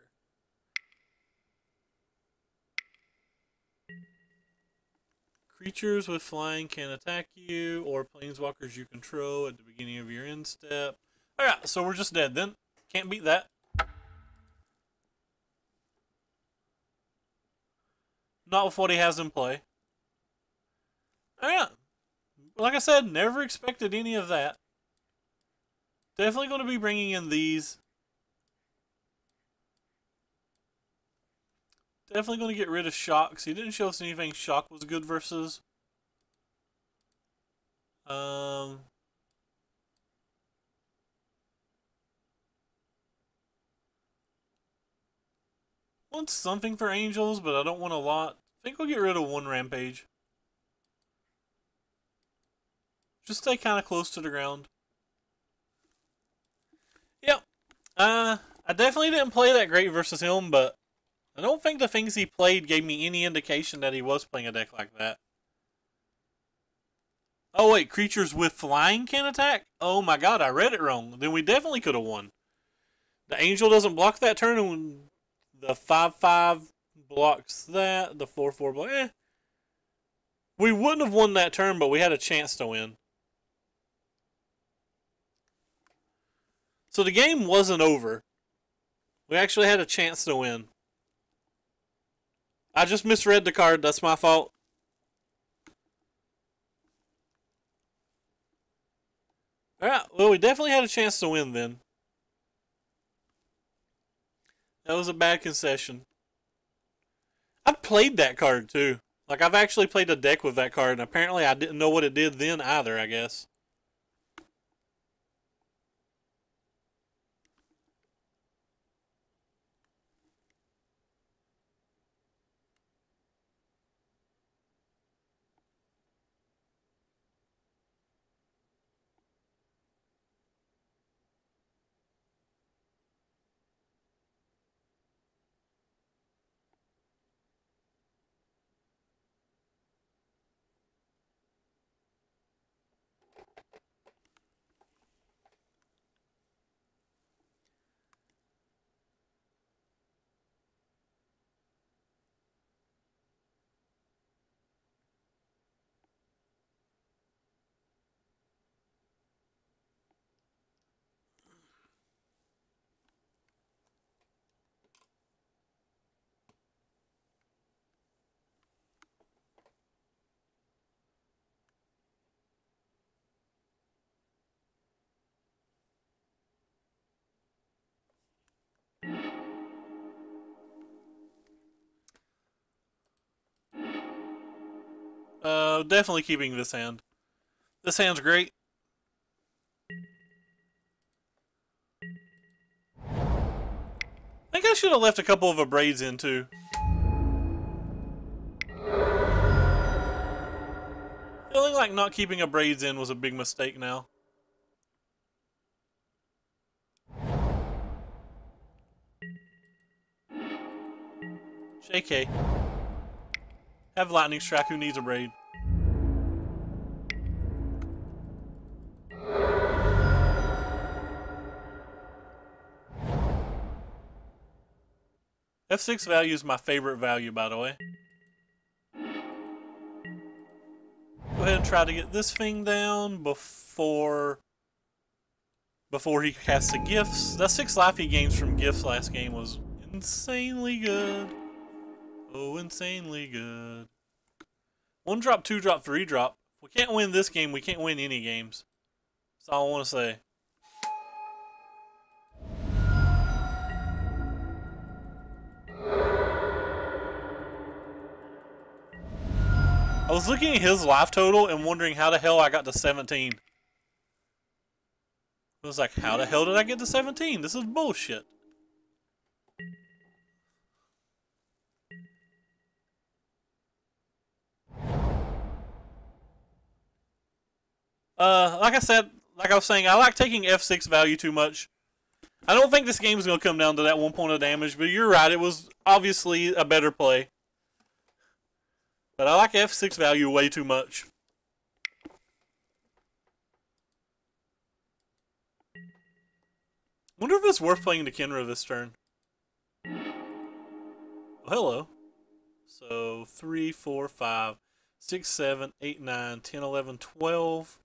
Creatures with flying can attack you, or planeswalkers you control at the beginning of your end step. Alright, so we're just dead then. Can't beat that. Not with what he has in play. Alright. Like I said, never expected any of that. Definitely going to be bringing in these. Definitely going to get rid of Shocks. He didn't show us anything Shock was good versus. Want something for Angels, but I don't want a lot. I think we'll get rid of 1 Rampage. Just stay kind of close to the ground. Yep. I definitely didn't play that great versus him, but I don't think the things he played gave me any indication that he was playing a deck like that. Oh wait, creatures with flying can attack? Oh my god, I read it wrong. Then we definitely could have won. The angel doesn't block that turn, and the 5/5 blocks that. The 4/4 block. We wouldn't have won that turn, but we had a chance to win. So the game wasn't over. We actually had a chance to win. I just misread the card. That's my fault. Alright, well, we definitely had a chance to win then. That was a bad concession. I've played that card too. Like, I've actually played a deck with that card, and apparently I didn't know what it did then either, I guess. Definitely keeping this hand. This hand's great. I think I should have left a couple of Abrades in too. Feeling like not keeping Abrades in was a big mistake now. JK. Have Lightning Strike, who needs a braid? F6 value is my favorite value, by the way. Go ahead and try to get this thing down before he casts the gifts. That 6 life he gains from gifts last game was insanely good. Oh, insanely good. 1 drop, 2 drop, 3 drop. If we can't win this game, we can't win any games. That's all I want to say. I was looking at his life total and wondering how the hell I got to 17. I was like, how the hell did I get to 17? This is bullshit. Like I said, like I was saying, I like taking F6 value too much. I don't think this game is going to come down to that 1 point of damage, but you're right, it was obviously a better play. But I like F6 value way too much. Wonder if it's worth playing the Kenra this turn. Oh, hello. So, 3, 4, 5, 6, 7, 8, 9, 10, 11, 12.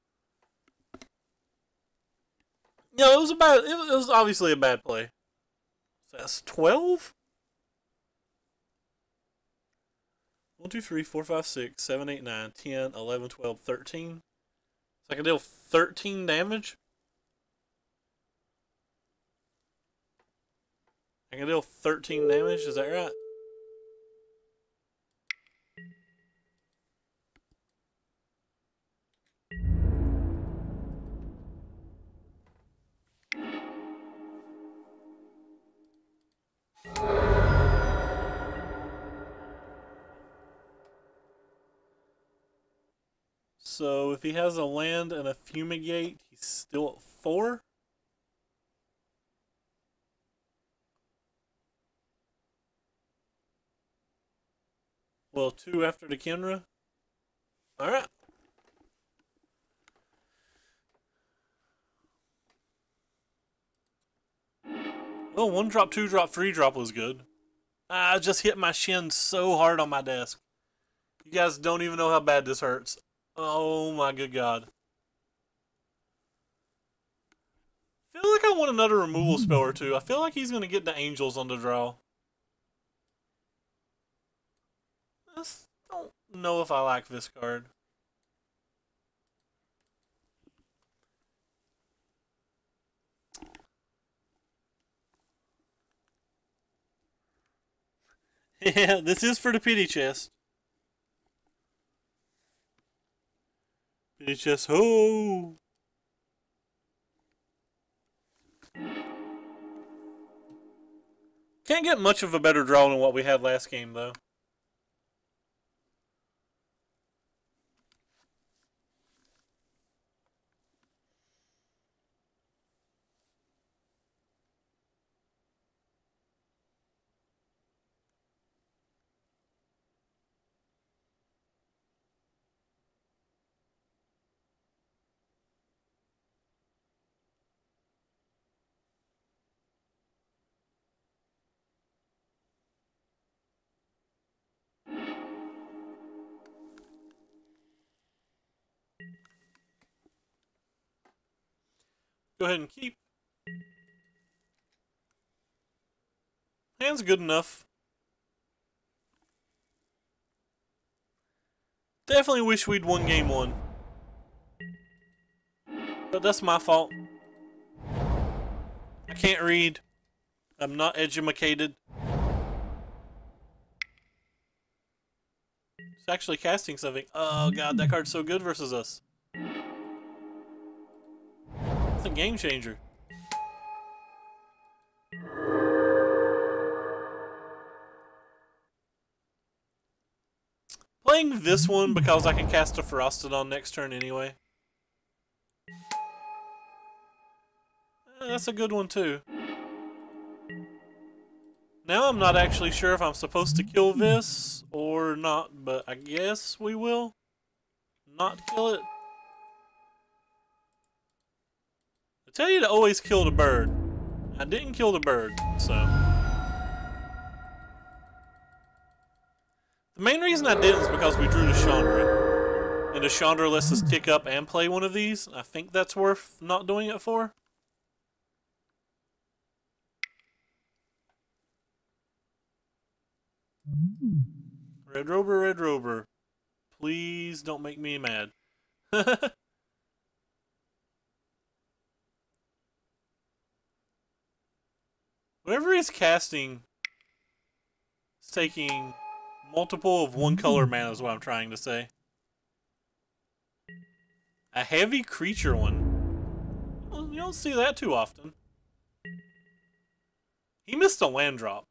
No, it was obviously a bad play. So that's 12? 1, 2, 3, 4, 5, 6, 7, 8, 9, 10, 11, 12, 13. So I can deal 13 damage? I can deal 13 damage, is that right? So if he has a land and a fumigate, he's still at 4? Well, 2 after the Kenra. Alright. Oh, 1 drop, 2 drop, 3 drop was good. I just hit my shin so hard on my desk. You guys don't even know how bad this hurts. Oh my good god. I feel like I want another removal spell or two. I feel like he's going to get the angels on the draw. I just don't know if I like this card. Yeah, this is for the pity chest. Pity chest, ho! Can't get much of a better draw than what we had last game, though. Go ahead and keep. Hand's good enough. Definitely wish we'd won game 1. But that's my fault. I can't read. I'm not educated. It's actually casting something. Oh god, that card's so good versus us. It's a game changer. Playing this one because I can cast a Ferocity next turn anyway. That's a good one too. Now I'm not actually sure if I'm supposed to kill this or not, but I guess we will not kill it. I tell you to always kill the bird. I didn't kill the bird, so. The main reason I didn't is because we drew the Chandra. And the Chandra lets us tick up and play one of these. I think that's worth not doing it for. Red Rober, Red Rober. Please don't make me mad. Whatever he's casting, it's taking multiple of 1 color mana is what I'm trying to say. A heavy creature one. Well, you don't see that too often. He missed a land drop.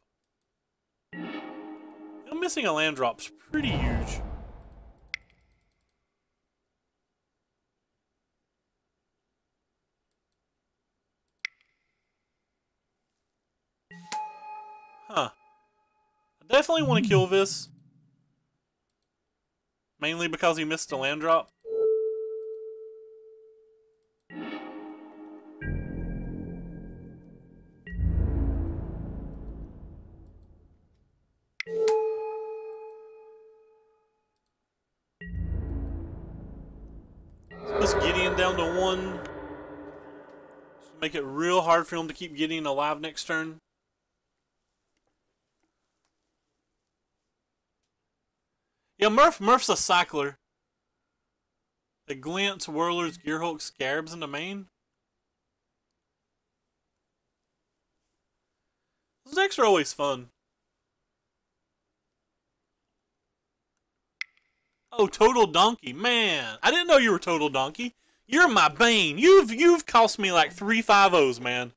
Missing a land drop's pretty huge. Huh. I definitely want to kill this. Mainly because he missed a land drop. Just Gideon down to 1. Just make it real hard for him to keep Gideon alive next turn. Yeah, Murph's a cycler. The Glints, Whirlers, Gearhulk, Scarabs in the main. Those decks are always fun. Oh, Total Donkey. Man, I didn't know you were Total Donkey. You're my bane. You've cost me like 3 5-0s, man.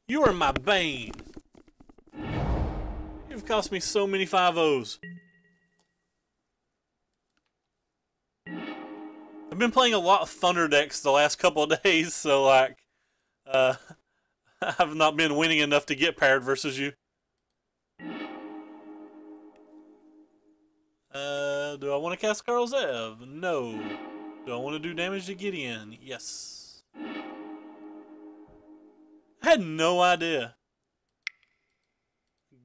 You are my bane. You've cost me so many 5-0s. I've been playing a lot of Thunder decks the last couple of days, so like, I've not been winning enough to get paired versus you. Do I want to cast Karl Zev? No. Do I want to do damage to Gideon? Yes. I had no idea.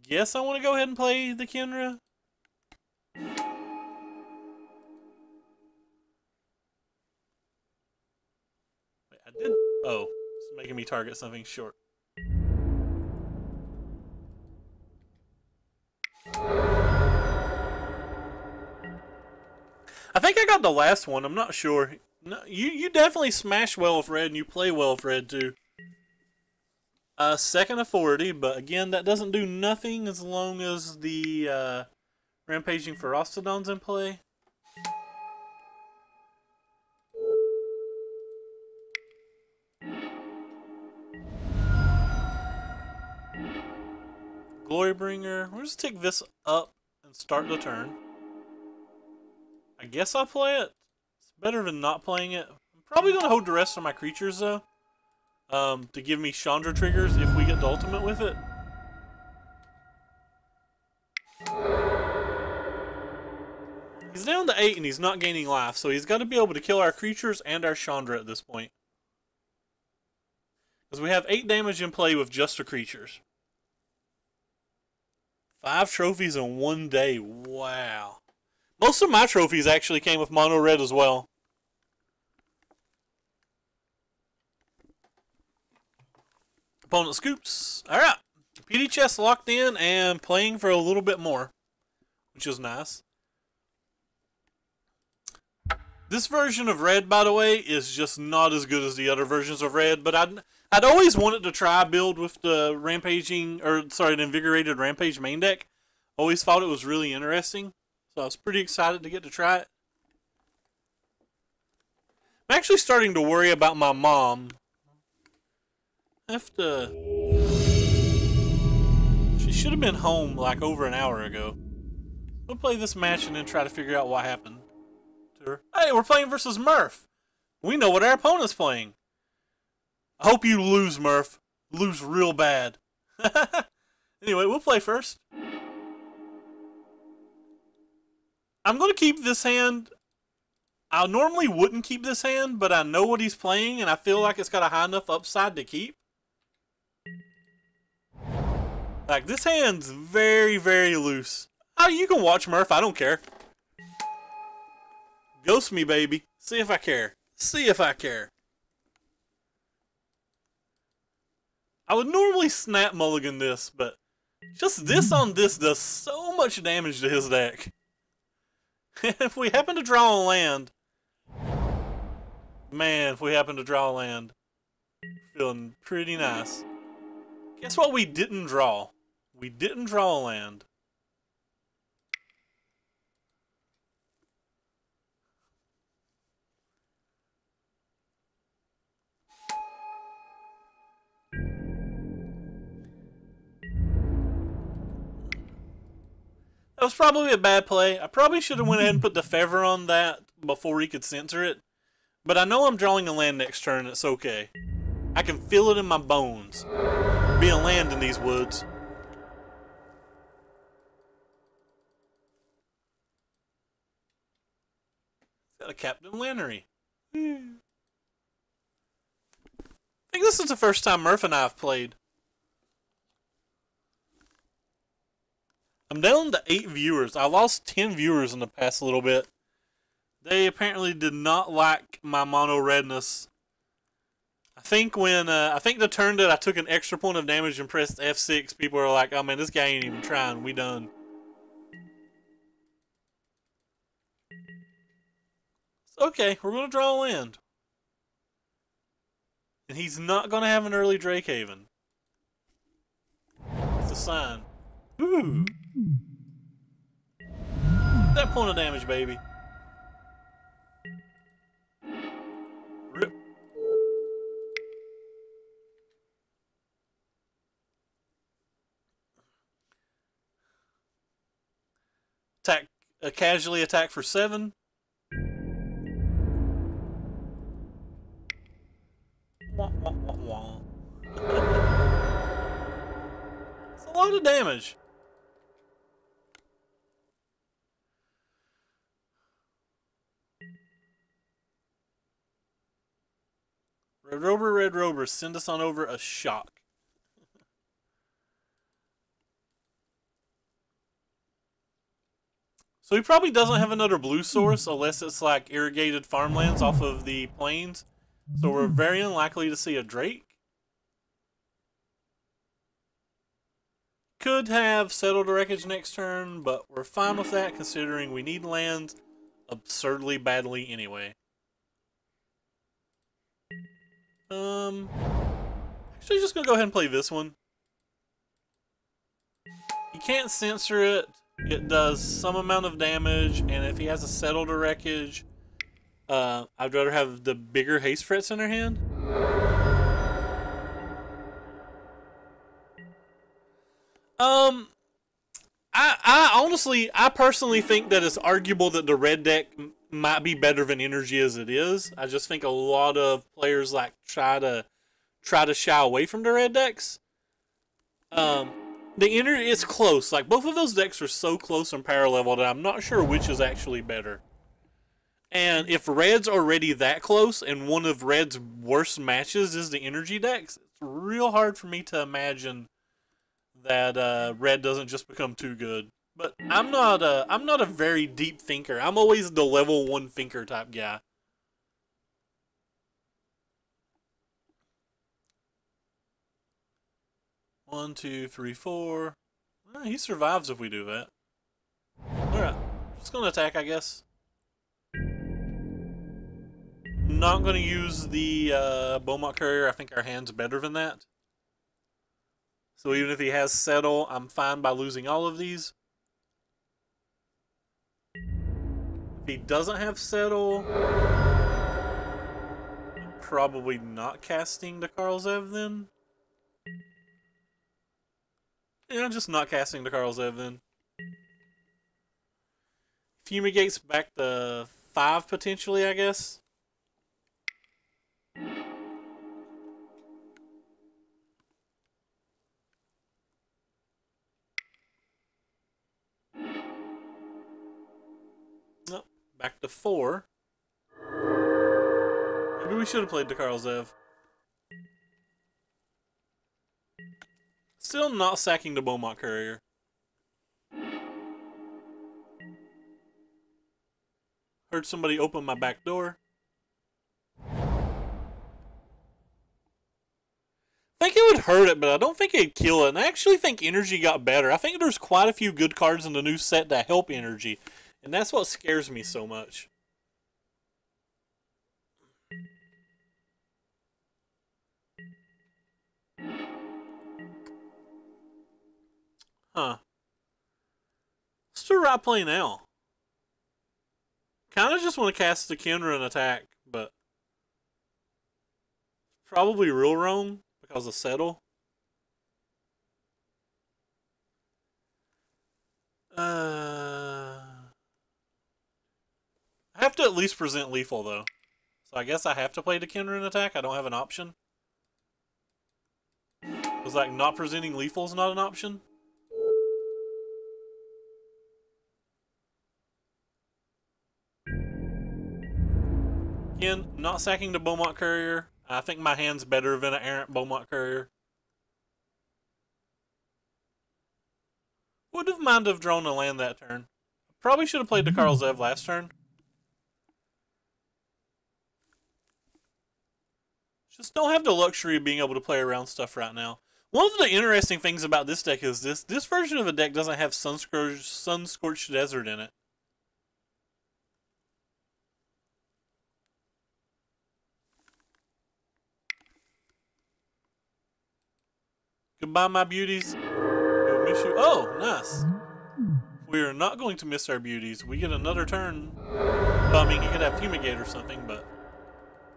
Guess I want to go ahead and play the Kenra. Wait, I did. Oh, it's making me target something short. I think I got the last one. I'm not sure. No, you definitely smash well with red, and you play well with red too. Second authority, but again, that doesn't do nothing as long as the rampaging Ferocitodon's in play. Glorybringer. We'll just take this up and start the turn. I guess I'll play it. It's better than not playing it. I'm probably going to hold the rest of my creatures, though. To give me Chandra triggers if we get the ultimate with it. He's down to 8 and he's not gaining life, so he's got to be able to kill our creatures and our Chandra at this point. Because we have 8 damage in play with just the creatures. 5 trophies in one day. Wow. Most of my trophies actually came with mono red as well. Opponent scoops. Alright. PD chest locked in and playing for a little bit more, which is nice. This version of red, by the way, is just not as good as the other versions of red, but I'd always wanted to try build with the the invigorated rampage main deck. Always thought it was really interesting. So I was pretty excited to get to try it. I'm actually starting to worry about my mom. I have to... She should have been home like over an hour ago. We'll play this match and then try to figure out what happened to her. Hey, we're playing versus Murph. We know what our opponent's playing. I hope you lose, Murph. Lose real bad. Anyway, we'll play first. I'm going to keep this hand. I normally wouldn't keep this hand, but I know what he's playing, and I feel like it's got a high enough upside to keep. Like, this hand's very, very loose. Oh, you can watch, Murph. I don't care. Ghost me, baby. See if I care. See if I care. I would normally snap mulligan this, but just this on this does so much damage to his deck. If we happen to draw a land, man, if we happen to draw a land, feeling pretty nice. Guess what we didn't draw? We didn't draw a land. That was probably a bad play. I probably should have went ahead and put the feather on that before he could censor it. But I know I'm drawing a land next turn. It's okay. I can feel it in my bones. There'll be a land in these woods. Got a Captain Lannery. I think this is the first time Murph and I have played. I'm down to 8 viewers. I lost 10 viewers in the past little bit. They apparently did not like my mono redness. I think the turn that I took an extra point of damage and pressed F6, people were like, "Oh man, this guy ain't even trying. We done." Okay, we're gonna draw a land, and he's not gonna have an early Drakehaven. It's a sign. Ooh. That point of damage, baby. Rip. Attack. Casually attack for 7. Wah, wah, wah, wah. It's a lot of damage. Red Rover, send us on over a shock. So he probably doesn't have another blue source unless it's like irrigated farmlands off of the plains. So we're very unlikely to see a Drake. Could have settled a wreckage next turn, but we're fine with that considering we need lands absurdly badly anyway. Actually just gonna go ahead and play this one. You can't censor it. It does some amount of damage, and if he has a settled or wreckage, I'd rather have the bigger haste threats in their hand. I personally think that it's arguable that the red deck might be better than energy as it is. I just think a lot of players like try to shy away from the red decks. The energy is close. Like both of those decks are so close in power level that I'm not sure which is actually better. And if red's already that close, and one of red's worst matches is the energy decks, it's real hard for me to imagine that red doesn't just become too good. But I'm not a very deep thinker. I'm always the level 1 thinker type guy. One, two, three, four. Well, he survives if we do that. Alright. Just gonna attack, I guess. Not gonna use the Beaumont Courier. I think our hand's better than that. So even if he has settle, I'm fine by losing all of these. If he doesn't have settle, I'm probably not casting the Karl Zev then. Yeah, just not casting the Karl Zev then. Fumigate's back to 5 potentially, I guess. Nope, back to 4. Maybe we should have played the Karl Zev. Still not sacking the Beaumont Courier. Heard somebody open my back door. I think it would hurt it, but I don't think it'd kill it. And I actually think energy got better. I think there's quite a few good cards in the new set that help energy. And that's what scares me so much. Huh. Let's do right play now. Kind of just want to cast the Kenra and attack, but probably real wrong because of settle. I have to at least present lethal though, so I guess I have to play the Kenra and attack. I don't have an option. Was like not presenting lethal is not an option? Again, not sacking the Beaumont Courier. I think my hand's better than an errant Beaumont Courier. Would have mind have drawn a land that turn. Probably should have played the Karl Zev last turn. Just don't have the luxury of being able to play around stuff right now. One of the interesting things about this deck is this version of the deck doesn't have Sun-Scorched Desert in it. Goodbye, my beauties. We'll miss you. Oh, nice. We are not going to miss our beauties. We get another turn. Well, I mean, you could have Fumigate or something, but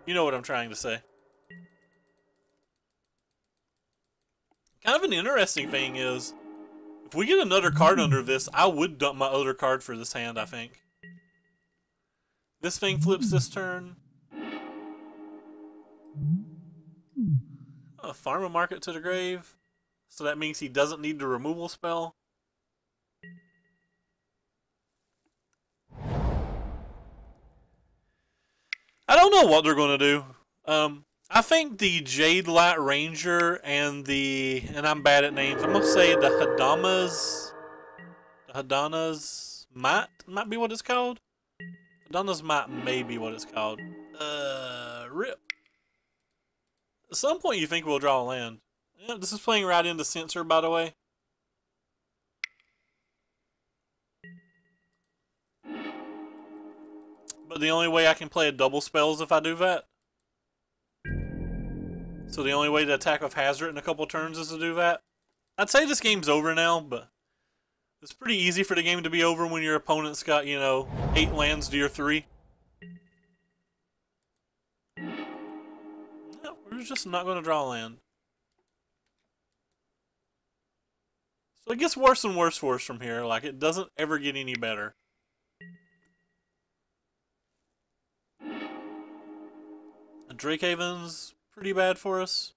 you know what I'm trying to say. Kind of an interesting thing is, if we get another card under this, I would dump my other card for this hand, I think. This thing flips this turn. Farm a market to the grave. So that means he doesn't need the removal spell. I don't know what they're going to do. I think the Jade Light Ranger and I'm bad at names, I'm gonna say the Hadana's might be what it's called. Hadana's might may be what it's called. Rip. At some point you think we'll draw a land. Yeah, this is playing right into Censor, by the way. But the only way I can play a double spell is if I do that. So the only way to attack with Hazard in a couple turns is to do that. I'd say this game's over now, but it's pretty easy for the game to be over when your opponent's got, you know, 8 lands to your 3. No, we're just not going to draw a land. So it gets worse and worse for us from here. Like, it doesn't ever get any better. Drakehaven's pretty bad for us.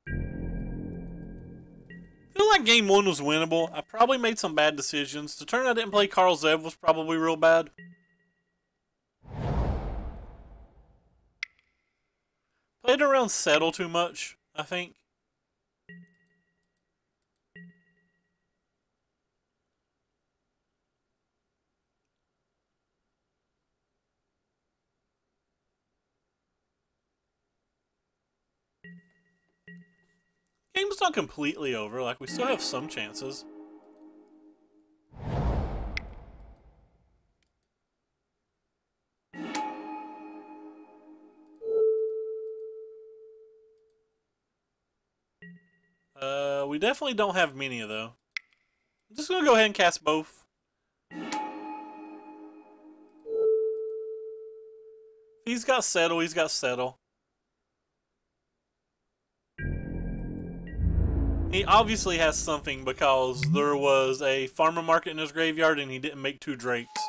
I feel like game 1 was winnable. I probably made some bad decisions. The turn I didn't play Karl Zev was probably real bad. Played around Settle too much, I think. Game's not completely over, like we still have some chances. We definitely don't have many though. I'm just gonna go ahead and cast both. He's got Settle, he's got Settle. He obviously has something because there was a farmer market in his graveyard and he didn't make 2 drakes.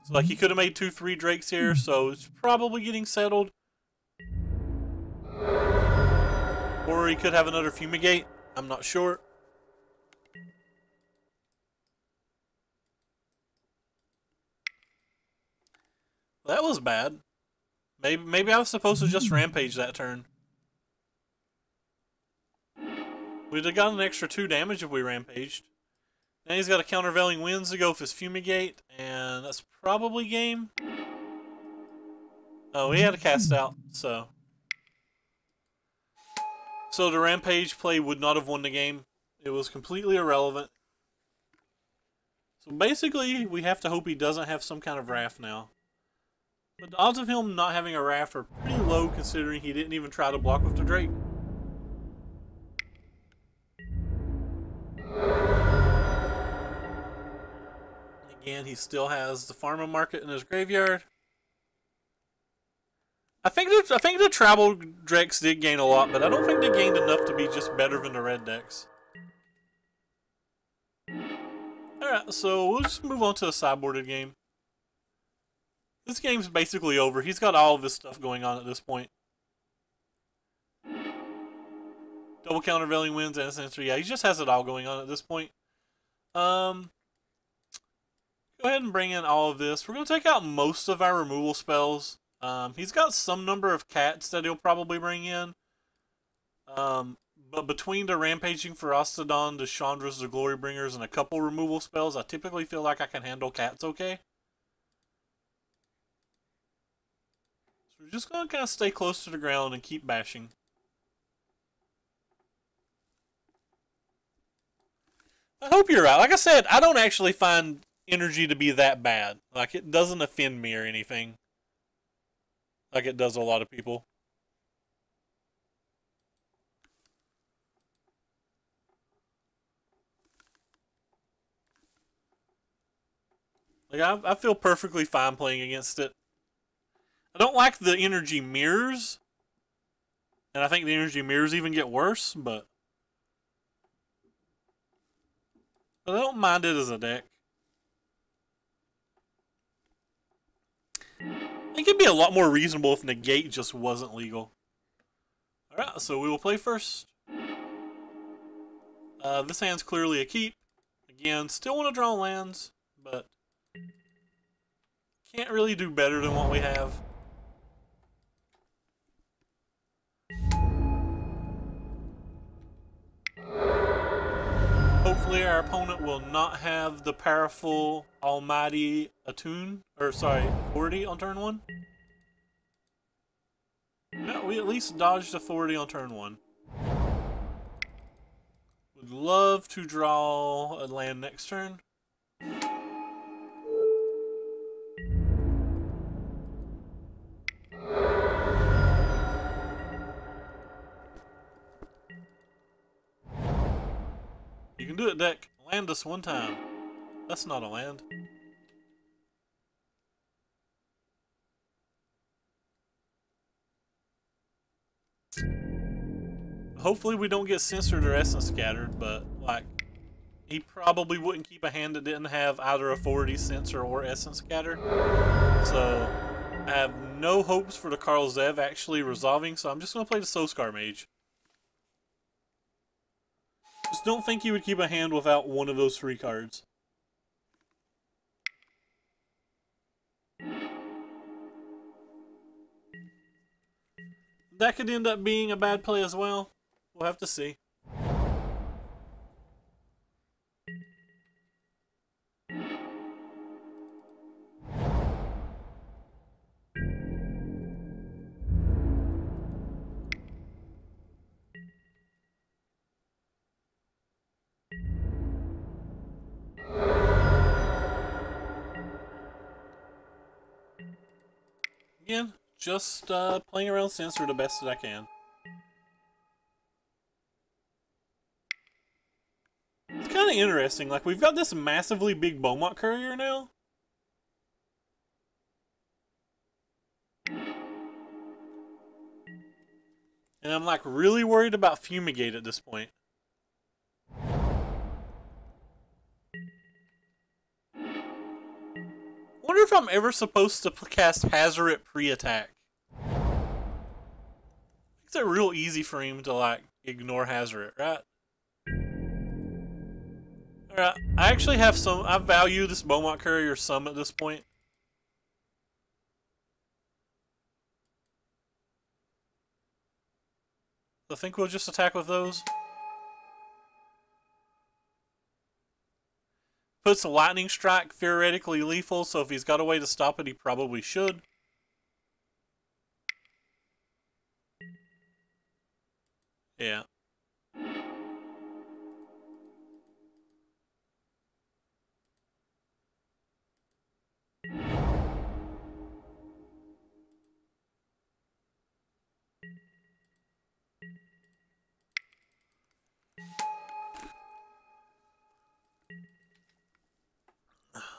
So like he could have made 2-3 drakes here, so it's probably getting settled. Or he could have another Fumigate. I'm not sure. That was bad. Maybe I was supposed to just Rampage that turn. We'd have gotten an extra 2 damage if we Rampaged. Now he's got a Countervailing Winds to go with his Fumigate, and that's probably game. Oh, he had a cast out, so. So the Rampage play would not have won the game. It was completely irrelevant. So basically, we have to hope he doesn't have some kind of Wrath now. But the odds of him not having a Wrath are pretty low considering he didn't even try to block with the Drake. Again, he still has the farming market in his graveyard. I think the Tribal decks did gain a lot, but I don't think they gained enough to be just better than the red decks. Alright, so we'll just move on to a sideboarded game. This game's basically over. He's got all of his stuff going on at this point. Double Countervailing Winds and Sensor. Yeah, he just has it all going on at this point. Go ahead and bring in all of this. We're going to take out most of our removal spells. He's got some number of cats that he'll probably bring in. But between the Rampaging Ferocitodon, the Chandras, the Glorybringers, and a couple removal spells, I typically feel like I can handle cats okay. So we're just going to kind of stay close to the ground and keep bashing. I hope you're right. Like I said, I don't actually find energy to be that bad. Like, it doesn't offend me or anything. Like it does a lot of people. Like, I feel perfectly fine playing against it. I don't like the energy mirrors. And I think the energy mirrors even get worse, but I don't mind it as a deck. I think it'd be a lot more reasonable if Negate just wasn't legal. Alright, so we will play first. This hand's clearly a keep. Again, still want to draw lands, but Can't really do better than what we have. Hopefully our opponent will not have the powerful almighty Attune, or sorry, 40 on turn 1. No, we at least dodged a 40 on turn 1. Would love to draw a land next turn. You can do it, deck. Land us one time. That's not a land. Hopefully we don't get censored or essence scattered, but like he probably wouldn't keep a hand that didn't have either a 40 censor or essence scatter. So I have no hopes for the Karl Zev actually resolving, so I'm just gonna play the Soulscar Mage. Just don't think he would keep a hand without one of those 3 cards. That could end up being a bad play as well. We'll have to see. Again, just playing around Censor the best that I can. It's kind of interesting, like we've got this massively big Beaumont Courier now. And I'm like really worried about Fumigate at this point. Wonder if I'm ever supposed to cast Hazoret pre-attack. It's a real easy for him to like ignore Hazoret, right? Alright, I actually have some. I value this Beaumont Courier some at this point. I think we'll just attack with those. Puts a Lightning Strike theoretically lethal, so if he's got a way to stop it, he probably should. Yeah.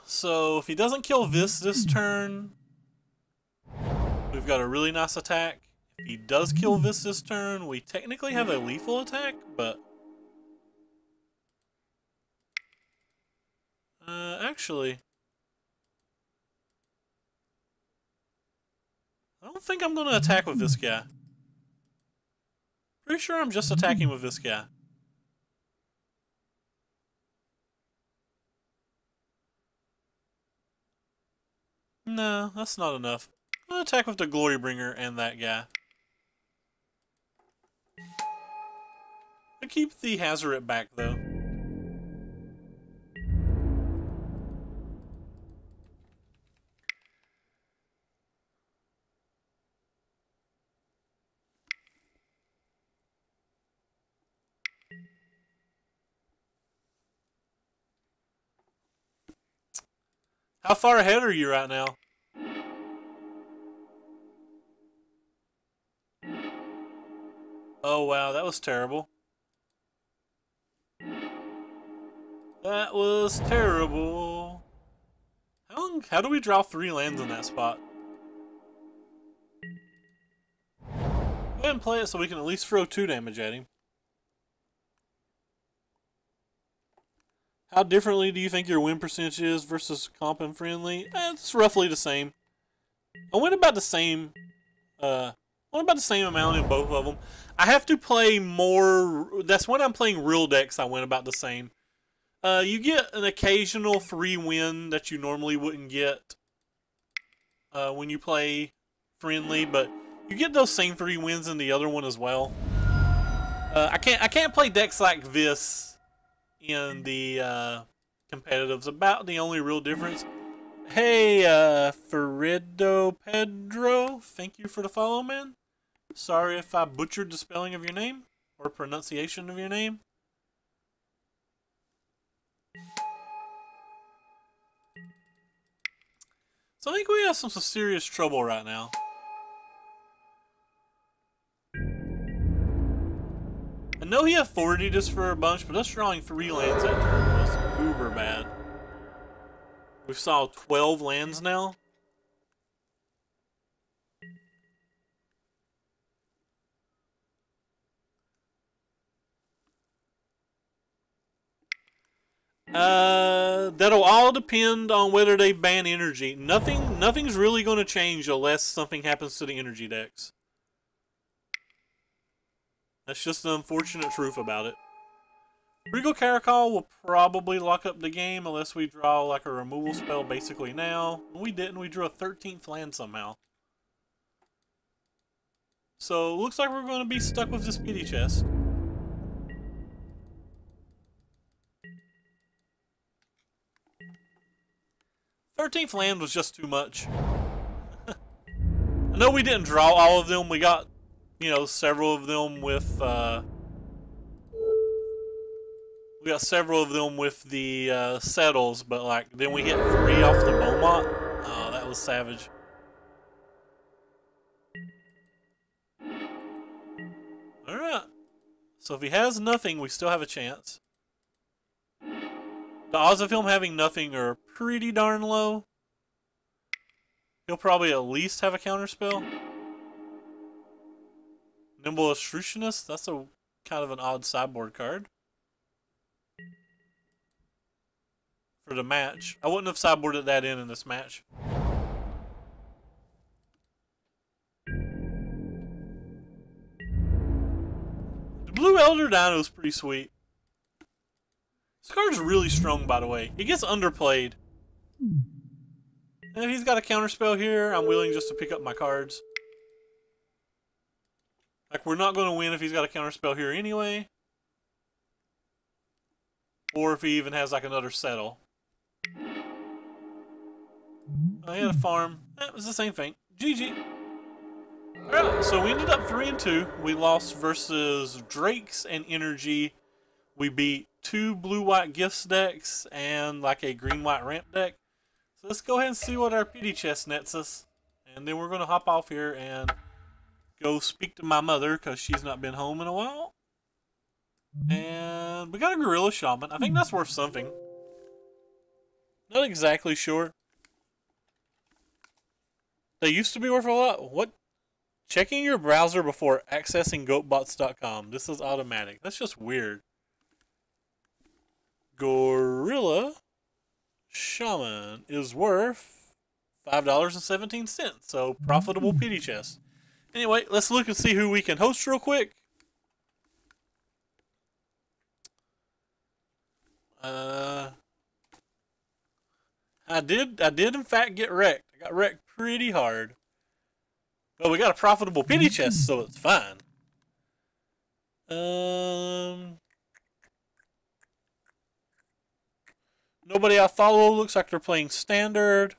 So if he doesn't kill this turn, we've got a really nice attack. If he does kill this turn, we technically have a lethal attack, but actually, I don't think I'm going to attack with this guy. Pretty sure I'm just attacking with this guy. No, that's not enough. I'm going to attack with the Glorybringer and that guy. I keep the Hazoret back, though. How far ahead are you right now? Oh wow, that was terrible. That was terrible. How do we draw 3 lands in that spot? Go ahead and play it so we can at least throw 2 damage at him. How differently do you think your win percentage is versus comp and friendly? It's roughly the same. I went about the same. Amount in both of them. I have to play more. That's when I'm playing real decks. I went about the same. You get an occasional free win that you normally wouldn't get when you play friendly, but you get those same 3 wins in the other one as well. I can't play decks like this in the competitives. About the only real difference. Hey, Ferredo Pedro, thank you for the follow, man. Sorry if I butchered the spelling of your name or pronunciation of your name. So I think we have some serious trouble right now. I know he had 40 just for a bunch, but us drawing 3 lands that turn was uber bad. We've saw 12 lands now. That'll all depend on whether they ban energy. Nothing's really going to change unless something happens to the energy decks. That's just the unfortunate truth about it. Regal Caracol will probably lock up the game unless we draw like a removal spell basically now. We didn't. We drew a 13th land somehow. So looks like we're going to be stuck with this pity chest. "13th land was just too much. I know we didn't draw all of them. We got, you know, several of them with the settles, but like then we hit 3 off the Beaumont. Oh, that was savage. Alright. So if he has nothing, we still have a chance. The odds of him having nothing are pretty darn low. He'll probably at least have a counterspell. Nimble Astrutionist, that's a kind of an odd sideboard card. For the match. I wouldn't have sideboarded that in this match. The Blue Elder Dino is pretty sweet. This card's really strong, by the way. He gets underplayed. And if he's got a counterspell here, I'm willing just to pick up my cards. Like, we're not going to win if he's got a counterspell here anyway. Or if he even has, like, another settle. I had a farm. It was the same thing. GG. Alright, so we ended up 3-2. We lost versus Drakes and Energy. We beat 2 blue-white gifts decks and like a green-white ramp deck. So let's go ahead and see what our pity chest nets us. And then we're going to hop off here and go speak to my mother because she's not been home in a while. And we got a Gorilla Shaman. I think that's worth something. Not exactly sure. They used to be worth a lot. What? Checking your browser before accessing goatbots.com. This is automatic. That's just weird. Gorilla Shaman is worth $5.17. So profitable pity chest. Anyway, let's look and see who we can host real quick. I did in fact get wrecked. I got wrecked pretty hard. But we got a profitable pity chest, so it's fine. Nobody I follow looks like they're playing standard.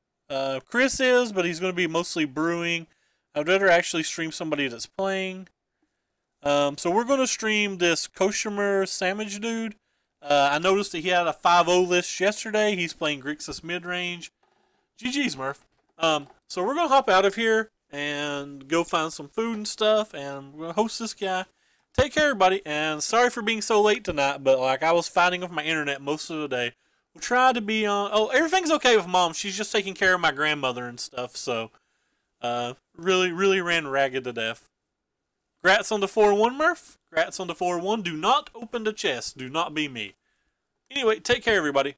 Chris is, but he's going to be mostly brewing. I'd rather actually stream somebody that's playing. So we're going to stream this Koshimer Sandwich dude. I noticed that he had a 5-0 list yesterday. He's playing Grixis mid-range. GG's, Murph. So we're going to hop out of here and go find some food and stuff, and we're going to host this guy. Take care, everybody, and sorry for being so late tonight, but like I was fighting with my internet most of the day. We'll try to be on... Oh, everything's okay with Mom. She's just taking care of my grandmother and stuff, so really ran ragged to death. Grats on the 4-1, Murph. Grats on the 4-1. Do not open the chest. Do not be me. Anyway, take care, everybody.